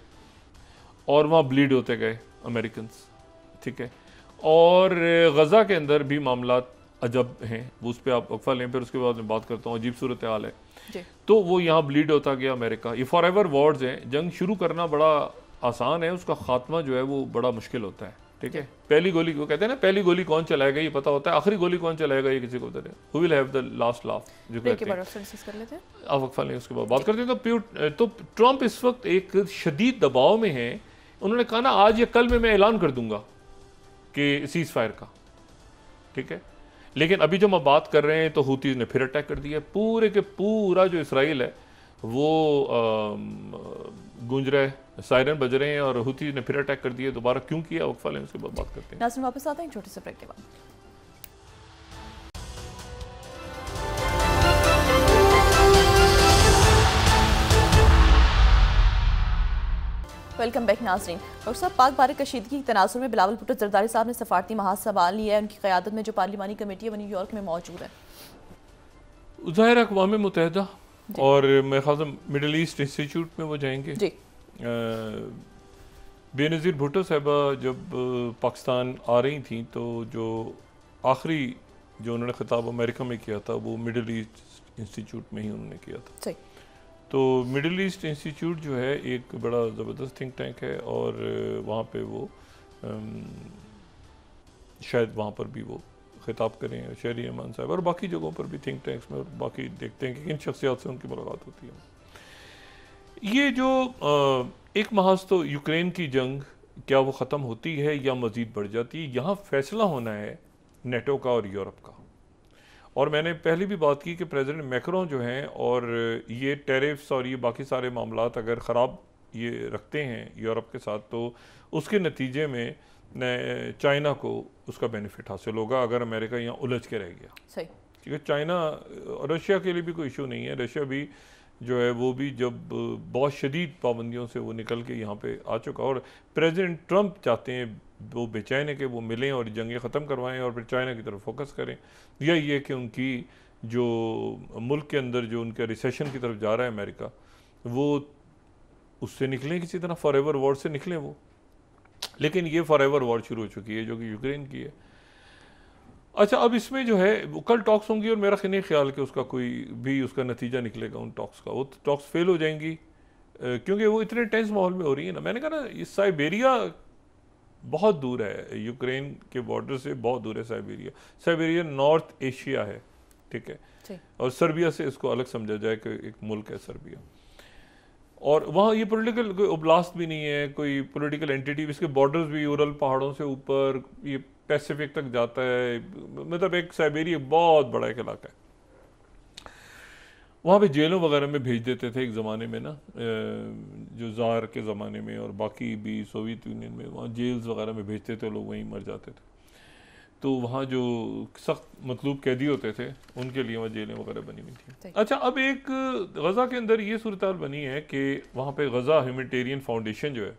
और वहाँ ब्लीड होते गए अमेरिकन्स, ठीक है, और गज़ा के अंदर भी मामला अजब हैं, वो उस पर आप वक्फा लें, फिर उसके बाद मैं बात करता हूँ, अजीब सूरत हाल है। तो वो यहाँ ब्लीड होता गया अमेरिका, ये फॉर एवर वॉर्स हैं। जंग शुरू करना बड़ा आसान है, उसका खात्मा जो है वो बड़ा मुश्किल होता है, ठीक है। पहली गोली को कहते हैं ना, पहली गोली कौन चलाएगा ये पता होता है, आखिरी गोली कौन चलाएगा ये किसी को पता नहीं। Who will have the last laugh, जो कहते हैं। आप वक्फा लें, उसके बाद बात करते हैं। तो ट्रम्प इस वक्त एक शदीद दबाव में है। उन्होंने कहा ना, आज या कल में मैं ऐलान कर दूंगा कि सीज फायर का, ठीक है, लेकिन अभी जो हम बात कर रहे हैं तो हूतीज ने फिर अटैक कर दिया। पूरे के पूरा जो इसराइल है वो गूंज रहा है, सायरन बज रहे हैं, और हूतीज ने फिर अटैक कर दिया। दोबारा क्यों किया, वक्फा लें, उसके बाद बात करते हैं। नाज़रीन वापस आते हैं छोटे से ब्रेक के बाद। वेलकम बैक नाज़रीन। डॉक्टर साहब, पाक बारिक कशीदगी के तनाजुर में बिलावल भुट्टो जरदारी साहब ने सफारती महाज संभाल लिया है। उनकी क़यादत में जो पार्लिमानी कमेटी है वो न्यूयॉर्क में मौजूद है। ज़ाहिर है अक़वाम मुत्तहिदा और मेरे ख्याल से मिडल ईस्ट इंस्टीट्यूट में वो जाएंगे जी। बेनज़ीर भुट्टो साहबा जब पाकिस्तान आ रही थी तो जो आखिरी जो उन्होंने खिताब अमेरिका में किया था वो मिडल ईस्ट इंस्टीट्यूट में ही उन्होंने किया था। सही। तो मिडिल ईस्ट इंस्टीट्यूट जो है एक बड़ा ज़बरदस्त थिंक टैंक है, और वहाँ पे वो शायद वहाँ पर भी वो खिताब करें शहरी अमान साहब, और बाकी जगहों पर भी थिंक टैंक्स में, और बाकी देखते हैं कि किन शख्सियात से उनकी मुलाकात होती है। ये जो एक महाज तो यूक्रेन की जंग क्या वो ख़त्म होती है या मज़ीद बढ़ जाती है, यहाँ फैसला होना है नेटो का और यूरोप का। और मैंने पहले भी बात की कि प्रेसिडेंट मैक्रोन जो हैं, और ये टैरिफ्स और ये बाकी सारे मामलात अगर ख़राब ये रखते हैं यूरोप के साथ, तो उसके नतीजे में चाइना को उसका बेनिफिट हासिल होगा अगर अमेरिका यहाँ उलझ के रह गया। सही, क्योंकि चाइना, रशिया के लिए भी कोई इशू नहीं है, रशिया भी जो है वो भी जब बहुत शदीद पाबंदियों से वो निकल के यहाँ पे आ चुका, और प्रेसिडेंट ट्रंप चाहते हैं, वो बेचैन है कि वो मिलें और जंगें ख़त्म करवाएं और फिर चाइना की तरफ फोकस करें। या ये कि उनकी जो मुल्क के अंदर जो उनका रिसेशन की तरफ जा रहा है अमेरिका, वो उससे निकलें, किसी तरह फॉर एवर वॉर से निकलें वो। लेकिन ये फॉर एवर वॉर शुरू हो चुकी है जो कि यूक्रेन की है। अच्छा, अब इसमें जो है कल टॉक्स होंगी, और मेरा नहीं ख्याल कि उसका कोई भी उसका नतीजा निकलेगा उन टॉक्स का। वो टॉक्स फेल हो जाएंगी क्योंकि वो इतने टेंस माहौल में हो रही है ना। मैंने कहा ना, ये साइबेरिया बहुत दूर है, यूक्रेन के बॉर्डर से बहुत दूर है साइबेरिया। साइबेरिया नॉर्थ एशिया है, ठीक है, और सर्बिया से इसको अलग समझा जाए कि एक मुल्क है सर्बिया। और वहाँ ये पॉलिटिकल कोई ओब्लास्ट भी नहीं है, कोई पॉलिटिकल एंटिटी। इसके बॉर्डर्स भी उरल पहाड़ों से ऊपर ये पैसिफिक तक जाता है, मतलब एक साइबेरिया बहुत बड़ा एक इलाका है। वहाँ पे जेलों वगैरह में भेज देते थे एक ज़माने में ना, जो ज़ार के ज़माने में, और बाकी भी सोवियत यूनियन में वहाँ जेल्स वगैरह में भेजते थे, लोग वहीं मर जाते थे। तो वहाँ जो सख्त मतलूब कैदी होते थे उनके लिए वहाँ जेलें वगैरह बनी हुई थी। अच्छा, अब एक गज़ा के अंदर ये सूरत हाल बनी है कि वहाँ पे गज़ा ह्यूमैनिटेरियन फाउंडेशन जो है,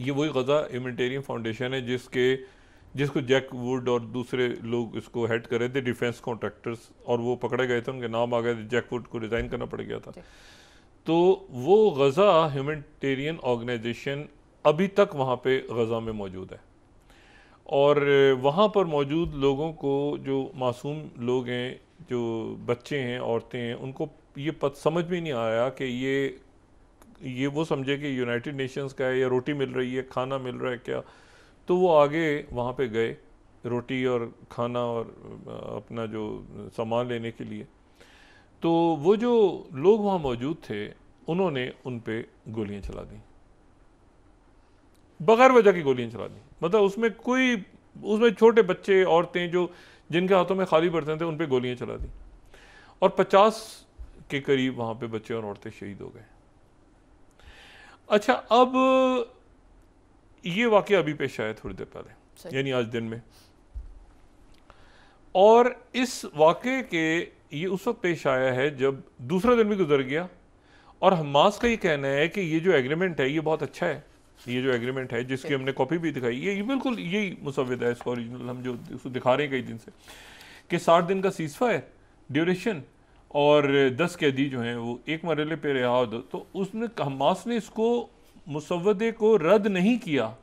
ये वही गज़ा ह्यूमैनिटेरियन फाउंडेशन है जिसको जैक वुड और दूसरे लोग इसको हेड कर रहे थे, डिफेंस कॉन्ट्रैक्टर्स, और वो पकड़े गए थे, उनके नाम आ गए थे, जैक वुड को रिज़ाइन करना पड़ गया था। तो वो गज़ा ह्यूमैनिटेरियन ऑर्गेनाइजेशन अभी तक वहाँ पे गज़ा में मौजूद है, और वहाँ पर मौजूद लोगों को, जो मासूम लोग हैं, जो बच्चे हैं, औरतें हैं, उनको ये समझ में नहीं आया कि ये वो समझे कि यूनाइटेड नेशंस का है, या रोटी मिल रही है, खाना मिल रहा है क्या। तो वो आगे वहाँ पे गए रोटी और खाना और अपना जो सामान लेने के लिए। तो वो जो लोग वहाँ मौजूद थे, उन्होंने उन पे गोलियां चला दी, बगैर वजह की गोलियां चला दी। मतलब उसमें छोटे बच्चे, औरतें जो जिनके हाथों में खाली बर्तन थे, उन पे गोलियां चला दी, और 50 के करीब वहाँ पे बच्चे और औरतें शहीद हो गए। अच्छा, अब ये वाकया अभी पेश आया थोड़ी देर पहले, यानी आज दिन में, और इस वाकये के ये उस वक्त पेश आया है जब दूसरा दिन भी गुजर गया, और हमास का ये कहना है कि ये जो एग्रीमेंट है ये बहुत अच्छा है। ये जो एग्रीमेंट है जिसकी हमने कॉपी भी दिखाई, ये बिल्कुल यही मुसव्वदा है इसका ओरिजिनल, हम जो उसको दिखा रहे हैं कई दिन से, कि 60 दिन का सीज़फायर ड्यूरेशन, और 10 कैदी जो हैं वो एक मरहले पे रिहा हो। तो उसने हमास ने इसको मुसव्वदे को रद्द नहीं किया।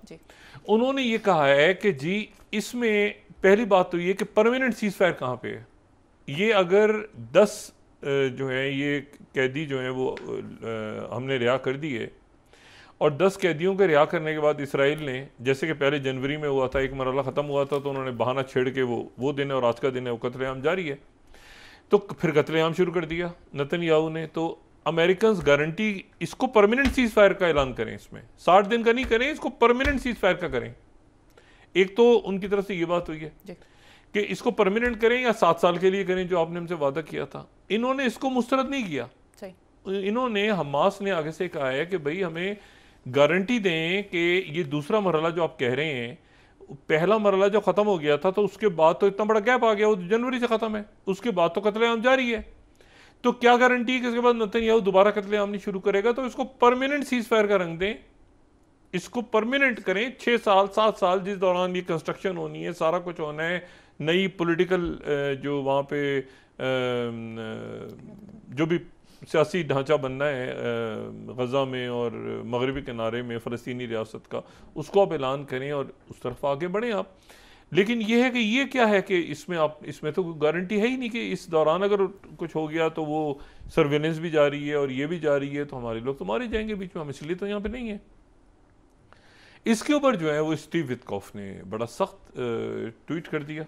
उन्होंने ये कहा है कि जी, इसमें पहली बात तो ये कि परमानेंट सीज़फायर कहाँ पे है। ये अगर 10 जो है ये कैदी जो हैं वो हमने रिहा कर दिए, और 10 कैदियों के रिहा करने के बाद इसराइल ने, जैसे कि पहले जनवरी में हुआ था, एक मरहला ख़त्म हुआ था, तो उन्होंने बहाना छेड़ के वो दिन है और आज का दिन है, वो कत्लेआम जारी है, तो फिर कत्लेआम शुरू कर दिया नेतन्याहू ने। तो अमेरिकन गारंटी इसको परमानेंट सीज फायर का ऐलान करें, इसमें 60 दिन का नहीं करें, इसको परमानेंट सीज फायर का करें। एक तो उनकी तरफ से ये बात हुई है कि इसको परमानेंट करें या 7 साल के लिए करें, जो आपने हमसे वादा किया था। इन्होंने इसको मुस्तरद नहीं किया। इन्होंने, हमास ने आगे से कहा है कि भाई हमें गारंटी दें कि ये दूसरा मरहला जो आप कह रहे हैं, पहला मरहला जो खत्म हो गया था तो उसके बाद तो इतना बड़ा गैप आ गया, वो जनवरी से खत्म है, उसके बाद तो कत्लेआम जारी है, तो क्या गारंटी है कि इसके बाद नेतन्याहू दोबारा कत्लेआम नहीं शुरू करेगा। तो इसको परमानेंट सीज फायर का रंग दें, इसको परमानेंट करें। 6 साल 7 साल जिस दौरान ये कंस्ट्रक्शन होनी है, सारा कुछ होना है, नई पॉलिटिकल जो वहाँ पे जो भी सियासी ढांचा बनना है गज़ा में और मगरबी किनारे में फ़लस्तीनी रियासत का, उसको आप ऐलान करें और उस तरफ आगे बढ़ें आप। लेकिन ये है कि ये क्या है कि इसमें तो गारंटी है ही नहीं कि इस दौरान अगर कुछ हो गया तो वो सर्वेलेंस भी जारी है और ये भी जारी है, तो हमारे लोग तो मारे जाएंगे बीच में, हम इसलिए तो यहाँ पे नहीं है। इसके ऊपर जो है वो स्टीव विटकॉफ ने बड़ा सख्त ट्वीट कर दिया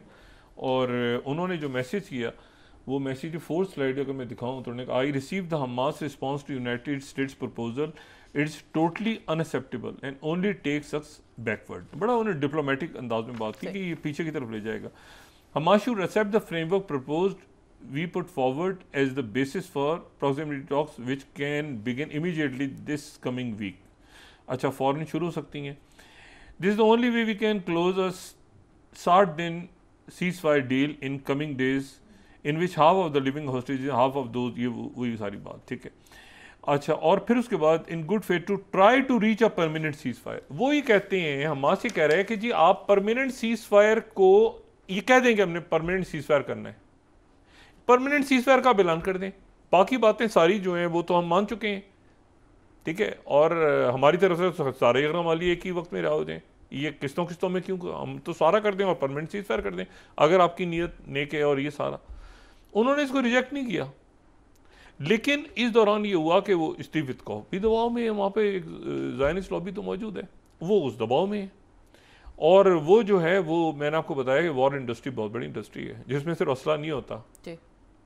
और उन्होंने जो मैसेज किया वो मैसेज की फोर्थ स्लाइड अगर मैं दिखाऊं तो उन्होंने कहा, I receive the Hamas response to United States proposal, it's totally unacceptable and only takes us backward. बड़ा उन्होंने डिप्लोमेटिक अंदाज में बात की कि ये पीछे की तरफ ले जाएगा। Hamas should accept the framework proposed we put forward as the basis for proximity talks which can begin immediately this coming week। अच्छा, फौरन शुरू हो सकती हैं। This is the only way we can close a sardine ceasefire deal in coming days in which half of the living hostages, half of those, ये वही सारी बात, ठीक है। अच्छा, और फिर उसके बाद in good faith to try to reach a permanent ceasefire. वो ये कहते हैं, हमास ये कह रहे हैं कि जी आप परमानेंट सीज फायर को, ये कह दें कि हमने परमानेंट सीज फायर करना है, परमानेंट सीजफायर का ऐलान कर दें, बाकी बातें सारी जो हैं वो तो हम मान चुके हैं, ठीक है। और हमारी तरफ से सारे अगर हमारी एक ही वक्त में रहा हो जाए, ये किस्तों किस्तों में क्यों, हम तो सारा कर दें और परमानेंट सीजफायर कर दें अगर आपकी नीयत नेक है। और ये सारा उन्होंने इसको रिजेक्ट नहीं किया, लेकिन इस दौरान ये हुआ कि वो स्टीव विटकॉफ भी दबाव में है, वहाँ पे एक ज़ायनिस्ट लॉबी तो मौजूद है, वो उस दबाव में है। और वो जो है वो मैंने आपको बताया कि वॉर इंडस्ट्री बहुत बड़ी इंडस्ट्री है जिसमें सिर्फ असला नहीं होता,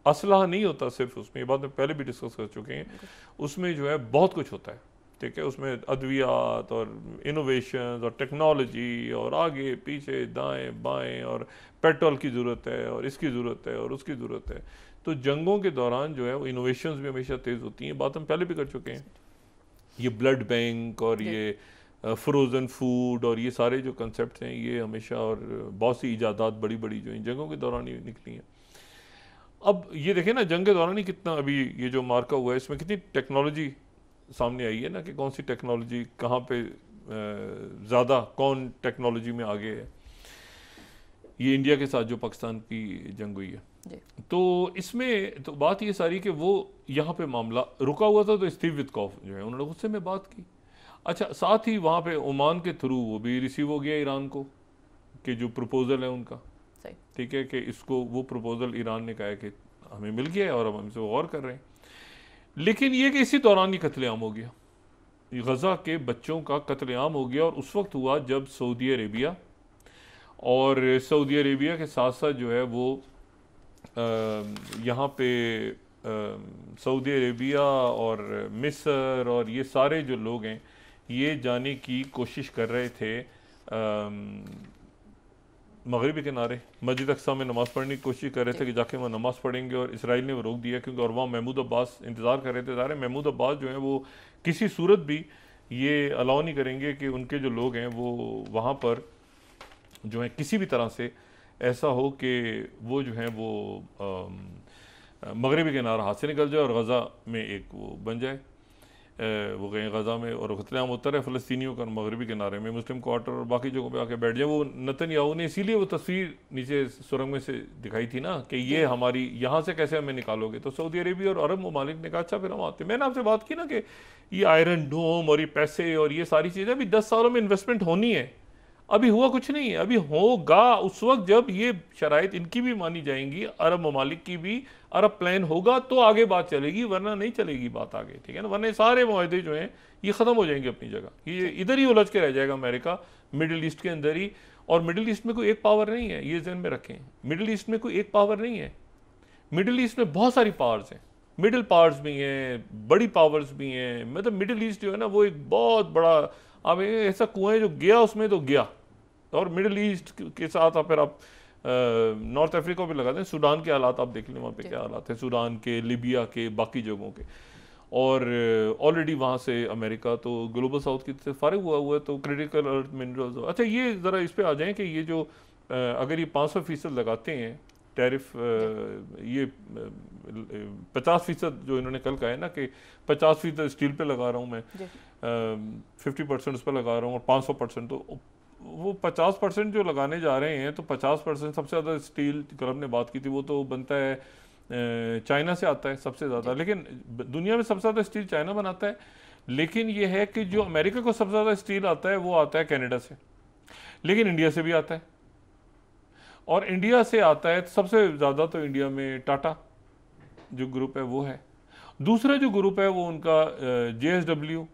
असलहा नहीं होता सिर्फ उसमें, ये बात में पहले भी डिस्कस कर चुके हैं, उसमें जो है बहुत कुछ होता है, ठीक है। उसमें अद्वियात और इनोवेशन और टेक्नोलॉजी और आगे पीछे दाएं बाएं और पेट्रोल की ज़रूरत है और इसकी ज़रूरत है और उसकी ज़रूरत है। तो जंगों के दौरान जो है वो इनोवेशंस भी हमेशा तेज़ होती हैं, बात हम पहले भी कर चुके हैं। ये ब्लड बैंक और ये फ्रोज़न फूड और ये सारे जो कंसेप्ट हैं ये हमेशा, और बहुत सी इजादात बड़ी बड़ी जो इन जंगों के दौरान ही निकली हैं। अब ये देखें ना, जंग के दौरान ही कितना अभी ये जो मार्का हुआ है इसमें कितनी टेक्नोलॉजी सामने आई है ना, कि कौन सी टेक्नोलॉजी कहाँ पे ज़्यादा, कौन टेक्नोलॉजी में आगे है। ये इंडिया के साथ जो पाकिस्तान की जंग हुई है, तो इसमें तो बात ये सारी कि वो यहाँ पे मामला रुका हुआ था, तो स्टीव विटकॉफ जो है उन्होंने उससे में बात की। अच्छा, साथ ही वहाँ पे ओमान के थ्रू वो भी रिसीव हो गया ईरान को, कि जो प्रपोजल है उनका, ठीक है, कि इसको वो प्रपोजल ईरान ने कहा है कि हमें मिल गया है और अब हम इसे गौर कर रहे हैं। लेकिन ये कि इसी दौरान ही कत्लेआम हो गया, गज़ा के बच्चों का कत्लेआम हो गया, और उस वक्त हुआ जब सऊदी अरेबिया के साथ साथ जो है वो यहाँ पे सऊदी अरेबिया और मिस्र और ये सारे जो लोग हैं ये जाने की कोशिश कर रहे थे मगरिबी किनारे, मस्जिद अक्सा में नमाज़ पढ़ने की कोशिश कर रहे थे कि जाके वहाँ नमाज़ पढ़ेंगे, और इसराइल ने वो रोक दिया क्योंकि और वहाँ महमूद अब्बास इंतज़ार कर रहे थे। ज़ाहिर है महमूद अब्बास जो है वो किसी सूरत भी ये अलाउ नहीं करेंगे कि उनके जो लोग हैं वो वहाँ पर जो है किसी भी तरह से ऐसा हो कि वो जो है वो मगरिबी किनारा हाथ से निकल जाए और गज़ा में एक वो बन जाए, वो गए गज़ा में और कत्लेआम होता रहे फ़लस्तीनियों का, मगरबी किनारे में मुस्लिम क्वार्टर और बाकी जगहों पे आके बैठ जाए। वो नेतन्याहू ने इसीलिए वो तस्वीर नीचे सुरंग में से दिखाई थी ना, कि ये हमारी यहाँ से कैसे हमें निकालोगे। तो सऊदी अरेबिया और अरब ममालिक ने कहा अच्छा फिर हम आते। मैंने आपसे बात की ना कि ये आयरन डोम और ये पैसे और ये सारी चीज़ें अभी 10 सालों में इन्वेस्टमेंट होनी है, अभी हुआ कुछ नहीं है, अभी होगा उस वक्त जब ये शराइत इनकी भी मानी जाएंगी, अरब ममालिक की भी, अरब प्लान होगा तो आगे बात चलेगी, वरना नहीं चलेगी बात आगे, ठीक है ना। वरना सारे मुआहदे जो हैं ये ख़त्म हो जाएंगे अपनी जगह, ये इधर ही उलझ के रह जाएगा अमेरिका, मिडिल ईस्ट के अंदर ही। और मिडिल ईस्ट में कोई एक पावर नहीं है, ये ज़हन में रखें, मिडिल ईस्ट में कोई एक पावर नहीं है, मिडिल ईस्ट में बहुत सारी पावर्स हैं, मिडिल पावर्स भी हैं, बड़ी पावर्स भी हैं। मतलब मिडिल ईस्ट जो है ना वो एक बहुत बड़ा, अब ऐसा कुआं है जो गया उसमें तो गया। और मिडिल ईस्ट के साथ फिर आप नॉर्थ अफ्रीका भी लगा दें, सूडान के हालात आप देख लें, वहाँ पे क्या हालात हैं, सूडान के, लिबिया के, बाकी जगहों के। और ऑलरेडी वहाँ से अमेरिका तो ग्लोबल साउथ की तरफ फारिग हुआ है, तो क्रिटिकल अर्थ मिनरल्स। अच्छा, ये ज़रा इस पे आ जाएं कि ये जो अगर ये 500% लगाते हैं टैरिफ, ये 50% जो इन्होंने कल कहा है ना कि 50% स्टील पे लगा रहा हूँ मैं, 50% उस पर लगा रहा हूँ और 500%, तो वो 50% जो लगाने जा रहे हैं, तो 50% सबसे ज़्यादा स्टील, कल हमने बात की थी, वो तो बनता है चाइना से आता है सबसे ज़्यादा, लेकिन दुनिया में सबसे ज़्यादा स्टील चाइना बनाता है। लेकिन ये है कि जो अमेरिका को सबसे ज़्यादा स्टील आता है वो आता है कनाडा से, लेकिन इंडिया से भी आता है, और इंडिया से आता है सबसे ज़्यादा तो इंडिया में टाटा जो ग्रुप है वो है। दूसरा जो ग्रुप है वो उनका JSW,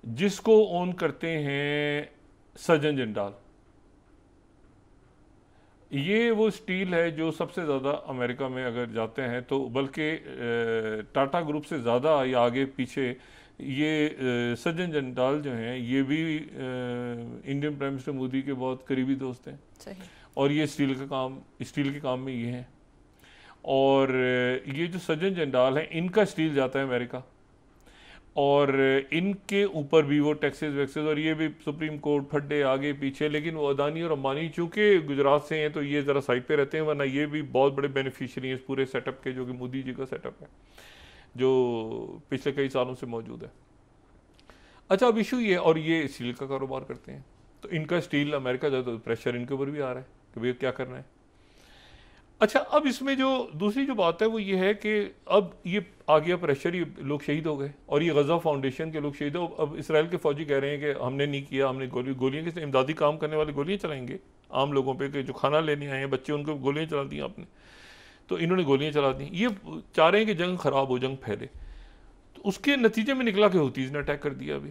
जिसको ओन करते हैं सर्जन जिंदाल। ये वो स्टील है जो सबसे ज़्यादा अमेरिका में अगर जाते हैं तो, बल्कि टाटा ग्रुप से ज़्यादा या आगे पीछे ये सज्जन जंडाल जो हैं ये भी इंडियन प्राइम मिनिस्टर मोदी के बहुत करीबी दोस्त हैं। सही। और ये स्टील के काम में ये हैं। और ये जो सज्जन जंडाल हैं इनका स्टील जाता है अमेरिका, और इनके ऊपर भी वो टैक्सेस वैक्सेस, और ये भी सुप्रीम कोर्ट फड्डे आगे पीछे। लेकिन वो अदानी और अंबानी चूँकि गुजरात से हैं तो ये ज़रा साइड पे रहते हैं, वरना ये भी बहुत बड़े बेनिफिशियरी हैं इस पूरे सेटअप के, जो कि मोदी जी का सेटअप है जो पिछले कई सालों से मौजूद है। अच्छा, अब इशू ये, और ये स्टील का कारोबार करते हैं तो इनका स्टील अमेरिका जाए तो प्रेशर इनके ऊपर भी आ रहा है कि भैया क्या करना है। अच्छा, अब इसमें जो दूसरी जो बात है वो ये है कि अब ये आ गया प्रेशर, ये लोग शहीद हो गए और ये गज़ा फाउंडेशन के लोग शहीद हो। अब इसराइल के फौजी कह रहे हैं कि हमने नहीं किया, हमने गोलियां किसने, इमदादी काम करने वाले गोलियां चलाएंगे आम लोगों पे, कि जो खाना लेने आए हैं बच्चे, उनको गोलियां चला दी आपने। तो इन्होंने गोलियां चला दी, ये चाह रहे हैं कि जंग खराब हो, जंग फैले। तो उसके नतीजे में निकला कि हुतीज़ ने अटैक कर दिया अभी,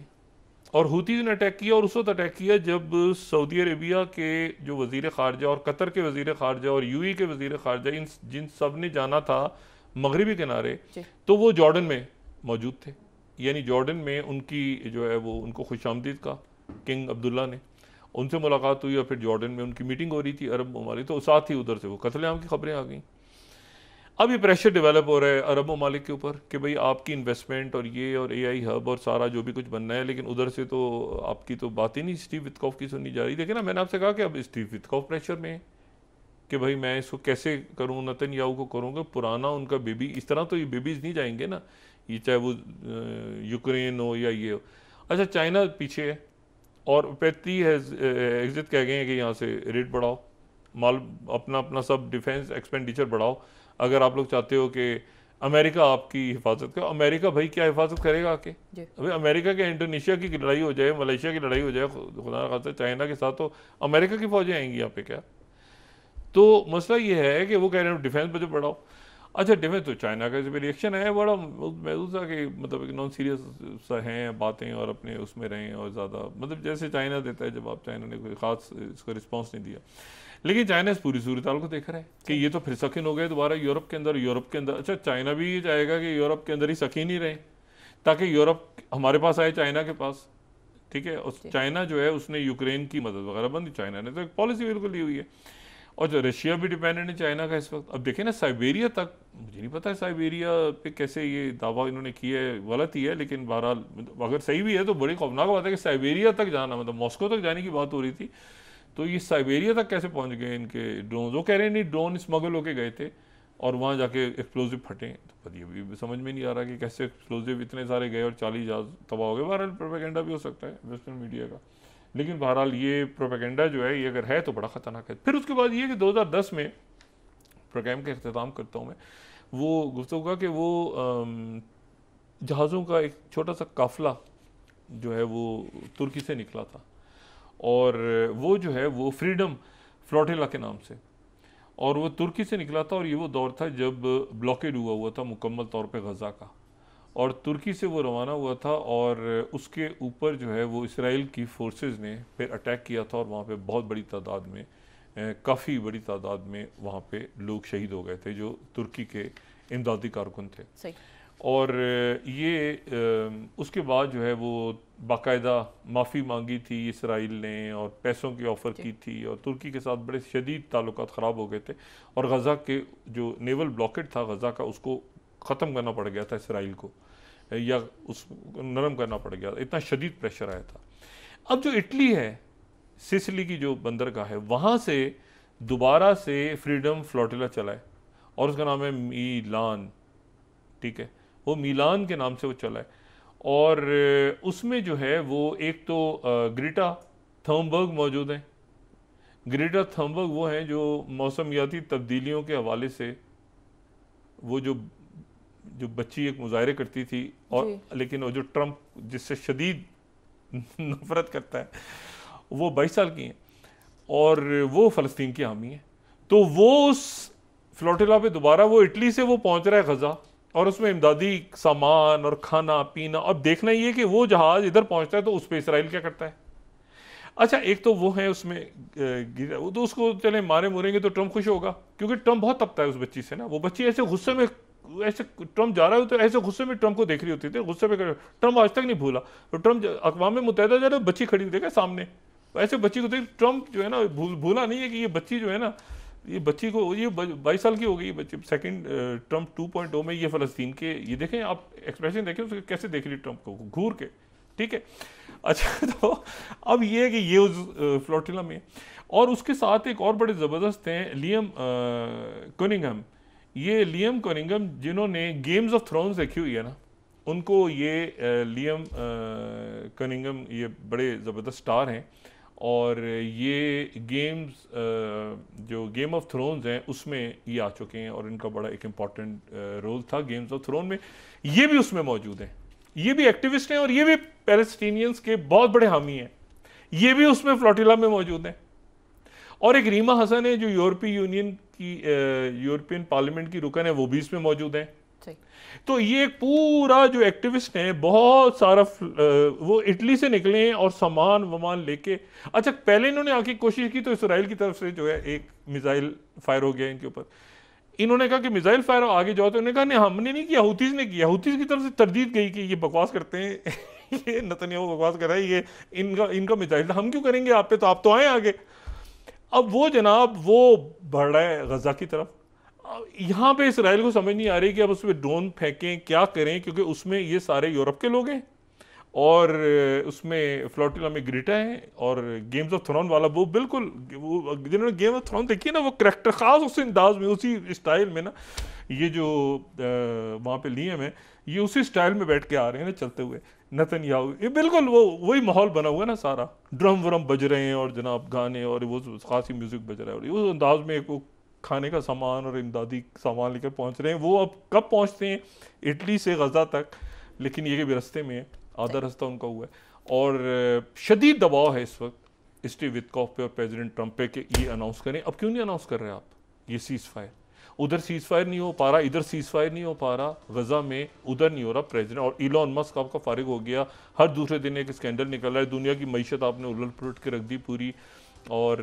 और हुतीज़ ने अटैक किया, और उस वक्त अटैक किया जब सऊदी अरेबिया के जो वज़ीर ख़ारजा और कतर के वज़ीर ख़ारजा और यूएई के वज़ीर ख़ारजा, इन जिन सब ने जाना था मगरबी किनारे, तो वो जॉर्डन में मौजूद थे। यानी जॉर्डन में उनकी जो है वो उनको खुशामदीद का किंग अब्दुल्ला ने, उनसे मुलाकात हुई और फिर जॉर्डन में उनकी मीटिंग हो रही थी अरब ममालिक, तो साथ ही उधर से वो कत्लेआम की खबरें आ गई। अब ये प्रेशर डेवलप हो रहा है अरब ममालिक के ऊपर कि भाई आपकी इन्वेस्टमेंट और ये और एआई हब और सारा जो भी कुछ बनना है, लेकिन उधर से तो आपकी तो बात ही नहीं स्टीव वित्कॉफ की सुननी जा रही। देखिए ना, मैंने आपसे कहा कि अब स्टीव वित्कॉफ प्रेशर में है कि भाई मैं इसको कैसे करूँ, नेतन्याहू को करूँगा, पुराना उनका बेबी, इस तरह तो ये बेबीज नहीं जाएंगे ना, ये चाहे वो यूक्रेन हो या ये हो। अच्छा, चाइना पीछे है और पैती है एग्जिट कह गए हैं कि यहाँ से रेट बढ़ाओ, माल अपना अपना सब डिफेंस एक्सपेंडिचर बढ़ाओ अगर आप लोग चाहते हो कि अमेरिका आपकी हिफाजत करे। अमेरिका भाई क्या हिफाजत करेगा आके? अभी अमेरिका के इंडोनेशिया की लड़ाई हो जाए, मलेशिया की लड़ाई हो जाए, खुदा न खास्ता चाइना के साथ, तो अमेरिका की फौजें आएंगी यहाँ पे क्या? तो मसला ये है कि वो कह रहे हैं डिफेंस बजट बढ़ाओ। अच्छा, डिफेंस तो चाइना का इस पर रिएक्शन है बड़ा महसूस था कि मतलब एक नॉन सीरियस सा हैं बातें और अपने उसमें रहें, और ज़्यादा मतलब जैसे चाइना देता है जब आप, चाइना ने कोई ख़ास इसका रिस्पॉन्स नहीं दिया। लेकिन चाइना इस पूरी सूरत को देख रहा है कि ये तो फिर सकीन हो गए दोबारा यूरोप के अंदर। अच्छा, चाइना भी ये चाहेगा कि यूरोप के अंदर ही सकीन ही रहे ताकि यूरोप हमारे पास आए चाइना के पास, ठीक है। और चाइना जो है उसने यूक्रेन की मदद वगैरह बंद, चाइना ने तो एक पॉलिसी बिल्कुल ली हुई है। और जो रशिया भी डिपेंडेंट है चाइना का इस वक्त। अब देखें ना, साइबेरिया तक, मुझे नहीं पता है साइबेरिया पे कैसे ये दावा इन्होंने किया है, गलत ही है, लेकिन बहरहाल अगर सही भी है तो बड़ी खौफनाक बात है कि साइबेरिया तक जाना, मतलब मॉस्को तक जाने की बात हो रही थी, तो ये साइबेरिया तक कैसे पहुंच गए इनके ड्रोन? वो कह रहे हैं नहीं, ड्रोन स्मगल होके गए थे और वहाँ जाके एक्सप्लोजिव फटे। तो ये भी समझ में नहीं आ रहा कि कैसे एक्सप्लोजिव इतने सारे गए और 40 जहाज तबाह हो गए। बहरहाल प्रोपेगेंडा भी हो सकता है वेस्टर्न मीडिया का, लेकिन बहरहाल ये प्रोपेगेंडा जो है ये अगर है तो बड़ा ख़तरनाक है। फिर उसके बाद ये कि 2010 में प्रोग्राम का अख्ताम करता हूँ मैं, वो गुफ्तगू का कि वो जहाज़ों का एक छोटा सा काफ़िला जो है वो तुर्की से निकला था, और वो जो है वो फ्रीडम फ्लोटिला के नाम से, और वो तुर्की से निकला था। और ये वो दौर था जब ब्लॉकेड हुआ था मुकम्मल तौर पे गज़ा का, और तुर्की से वो रवाना हुआ था, और उसके ऊपर जो है वो इसराइल की फोर्सेस ने फिर अटैक किया था, और वहाँ पे बहुत बड़ी तादाद में, काफ़ी बड़ी तादाद में वहाँ पे लोग शहीद हो गए थे जो तुर्की के इमदादी कारकुन थे। सही। और ये उसके बाद जो है वो बाकायदा माफ़ी मांगी थी इसराइल ने, और पैसों की ऑफ़र की थी, और तुर्की के साथ बड़े शदीद ताल्लुकात ख़राब हो गए थे, और गज़ा के जो नेवल ब्लॉकेट था गज़ा का, उसको ख़त्म करना पड़ गया था इसराइल को, या उस नरम करना पड़ गया था, इतना शदीद प्रेशर आया था। अब जो इटली है, सिसिली की जो बंदरगाह है, वहाँ से दोबारा से फ्रीडम फ्लोटिला चला है, और उसका नाम है मीलान, ठीक है, वो मीलान के नाम से वो चला है। और उसमें जो है वो एक तो ग्रेटा थर्मबर्ग मौजूद हैं। ग्रेटा थर्मबर्ग वो हैं जो मौसमियाती तब्दीलियों के हवाले से, वो जो बच्ची एक मुजाहरे करती थी, और लेकिन वो जो ट्रंप जिससे शदीद नफरत करता है, वो 22 साल की हैं, और वो फ़लस्तीन की हामी है। तो वो उस फ्लोटिला पे दोबारा वो इटली से वो पहुंच रहा है गज़ा, और उसमें इमदादी सामान और खाना पीना। अब देखना ये कि वो जहाज़ इधर पहुंचता है तो उस पर इसराइल क्या करता है। अच्छा, एक तो वो है उसमें वो तो उसको चले मारे मुरेंगे तो ट्रम्प खुश होगा, क्योंकि ट्रम्प बहुत तपता है उस बच्ची से ना। वो बच्ची ऐसे गुस्से में, ऐसे ट्रम्प जा रहा है तो ऐसे गुस्से में ट्रम्प को देख रही होती थी, गुस्से में ट्रम्प आज तक नहीं भूला। तो ट्रम्प अक़वाम मुत्तहिदा जा रहा है, बच्ची खड़ी देखा सामने, ऐसे बच्ची को देख ट्रम्प जो है ना भूला नहीं है कि ये बच्ची जो है ना, ये बच्ची को, ये 22 साल की हो गई बच्ची। सेकंड ट्रम्प 2.0 में ये फ़लस्तीन के, ये देखें आप एक्सप्रेशन देखें उसके कैसे देख रही ट्रम्प को घूर के, ठीक है। अच्छा, तो अब ये है कि ये उस फ्लोटिला में, और उसके साथ एक और बड़े ज़बरदस्त हैं लियम कनिंघम। ये लियम कनिंघम जिन्होंने गेम्स ऑफ थ्रोन्स देखी हुई है ना, उनको ये लियम कनिंघम ये बड़े ज़बरदस्त स्टार हैं, और ये गेम्स जो गेम ऑफ थ्रोन्स हैं उसमें ये आ चुके हैं, और इनका बड़ा एक इम्पॉर्टेंट रोल था गेम्स ऑफ थ्रोन में। ये भी उसमें मौजूद हैं, ये भी एक्टिविस्ट हैं, और ये भी पैलेस्टीनियंस के बहुत बड़े हामी हैं, ये भी उसमें फ्लोटिला में मौजूद हैं। और एक रीमा हसन है जो यूरोपीय यूनियन की यूरोपियन पार्लियामेंट की रुकन है, वो भी इसमें मौजूद हैं। तो ये पूरा जो एक्टिविस्ट हैं बहुत सारा वो इटली से निकले हैं और सामान वमान लेके। अच्छा, पहले इन्होंने आके कोशिश की तो इसराइल की तरफ से जो है एक मिसाइल फायर हो गया इनके ऊपर। इन्होंने कहा कि मिसाइल फायर आगे जाओ, तो उन्होंने कहा नहीं हमने नहीं किया, हूतीज ने किया। हूतीज की तरफ से तरदीद गई कि ये बकवास करते हैं ये नेतन्याहू बकवास कर रहा है, ये इनका मिसाइल था, हम क्यों करेंगे आप पे, तो आप तो आए आगे। अब वो जनाब वो बढ़ रहा है गजा की तरफ। यहाँ पे इसराइल को समझ नहीं आ रही कि अब उस पर ड्रोन फेंकें, क्या करें, क्योंकि उसमें ये सारे यूरोप के लोग हैं, और उसमें फ्लोटिला में ग्रीटा है, और गेम्स ऑफ थ्रोन वाला वो बिल्कुल, वो जिन्होंने गेम ऑफ थ्रोन देखी ना, वो करैक्टर खास उस अंदाज में, उसी स्टाइल में ना, ये जो वहाँ पे लियम है, ये उसी स्टाइल में बैठ के आ रहे हैं ना चलते हुए नेतन्याहू। ये बिल्कुल वो वही माहौल बना हुआ है ना, सारा ड्रम व्रम बज रहे हैं और जनाब गाने और वो खासी म्यूजिक बज रहा है, और उस अंदाज में वो खाने का सामान और इमदादी सामान लेकर पहुंच रहे हैं। वो अब कब पहुंचते हैं इटली से गजा तक, लेकिन ये भी रास्ते में है, आधा रास्ता उनका हुआ है। और शदीद दबाव है इस वक्त स्टीव विटकॉफ पे और प्रेसिडेंट ट्रंप पे कि ये अनाउंस करें। अब क्यों नहीं अनाउंस कर रहे आप ये सीज फायर? उधर सीज फायर नहीं हो पा रहा, इधर सीज फायर नहीं हो पा रहा, गजा में उधर नहीं हो रहा प्रेसिडेंट। और इलॉन मस्क आपका फारिग हो गया, हर दूसरे दिन एक स्कैंडल निकल रहा है, दुनिया की मईशत आपने उलट पुलट के रख दी पूरी। और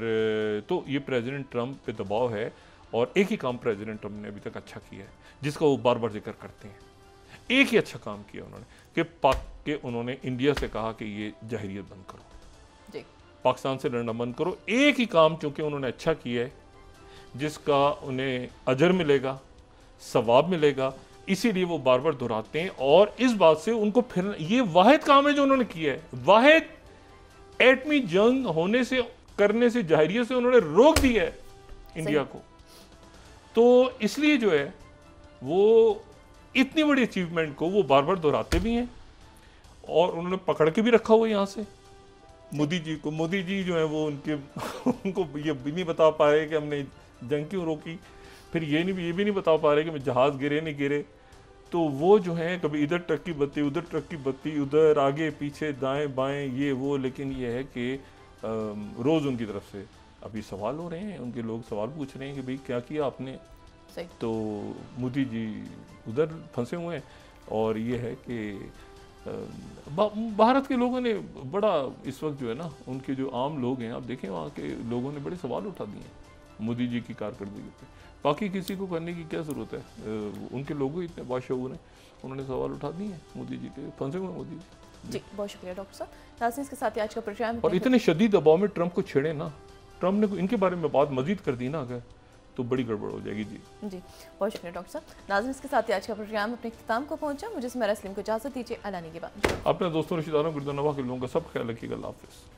तो ये प्रेसिडेंट ट्रंप पे दबाव है, और एक ही काम प्रेसिडेंट ट्रंप ने अभी तक अच्छा किया है जिसका वो बार बार जिक्र करते हैं। एक ही अच्छा काम किया उन्होंने कि पाक के उन्होंने इंडिया से कहा कि ये जहरीत बंद करो जी, पाकिस्तान से लड़ना बंद करो। एक ही काम चूंकि उन्होंने अच्छा किया है जिसका उन्हें अजर मिलेगा, सवाब मिलेगा, इसीलिए वो बार बार दोहराते हैं। और इस बात से उनको फिर ये वाहिद काम है जो उन्होंने किया है, वाहिद एटमी जंग होने से करने से जहरियत से उन्होंने रोक दिया है इंडिया को। तो इसलिए जो है वो इतनी बड़ी अचीवमेंट को वो बार बार दोहराते भी हैं, और उन्होंने पकड़ के भी रखा हुआ यहाँ से मोदी जी को। मोदी जी जो है वो उनको ये भी नहीं बता पा रहे कि हमने जंग क्यों रोकी, फिर ये भी नहीं बता पा रहे कि जहाज़ गिरे नहीं गिरे। तो वो जो है कभी इधर ट्रक की बत्ती, उधर ट्रक की बत्ती, उधर आगे पीछे दाएं बाएं ये वो। लेकिन ये है कि रोज़ उनकी तरफ से अभी सवाल हो रहे हैं, उनके लोग सवाल पूछ रहे हैं कि भाई क्या किया आपने। तो मोदी जी उधर फंसे हुए हैं। और ये है कि भारत के लोगों ने बड़ा इस वक्त जो है ना, उनके जो आम लोग हैं, आप देखें वहाँ के लोगों ने बड़े सवाल उठा दिए मोदी जी की कारकर्दगी पे। बाकी किसी को करने की क्या ज़रूरत है, उनके लोग इतने बाशऊर हैं, उन्होंने सवाल उठा दिए हैं मोदी जी के, फंसे हुए मोदी जी। बहुत शुक्रिया डॉक्टर साहब। नाज़रीन, इसके साथ ही आज का प्रोग्राम। और इतने शदीद दबाव में ट्रंप को छेड़े ना, ट्रंप ने इनके बारे में बात मजीद कर दी ना अगर, तो बड़ी गड़बड़ हो जाएगी जी। बहुत शुक्रिया डॉक्टर साहब। नाज़रीन, इसके साथ ही आज का प्रोग्राम अपने इख्तिताम को पहुंचा। मुझे सुमेरा सलीम को इजाज़त दीजिए। अल्लाह निगहबान। अपने दोस्तों रिश्तेदारों गिरदो नवाह के लोगों का सब ख्याल रखिएगा। अल्लाह हाफ़िज़।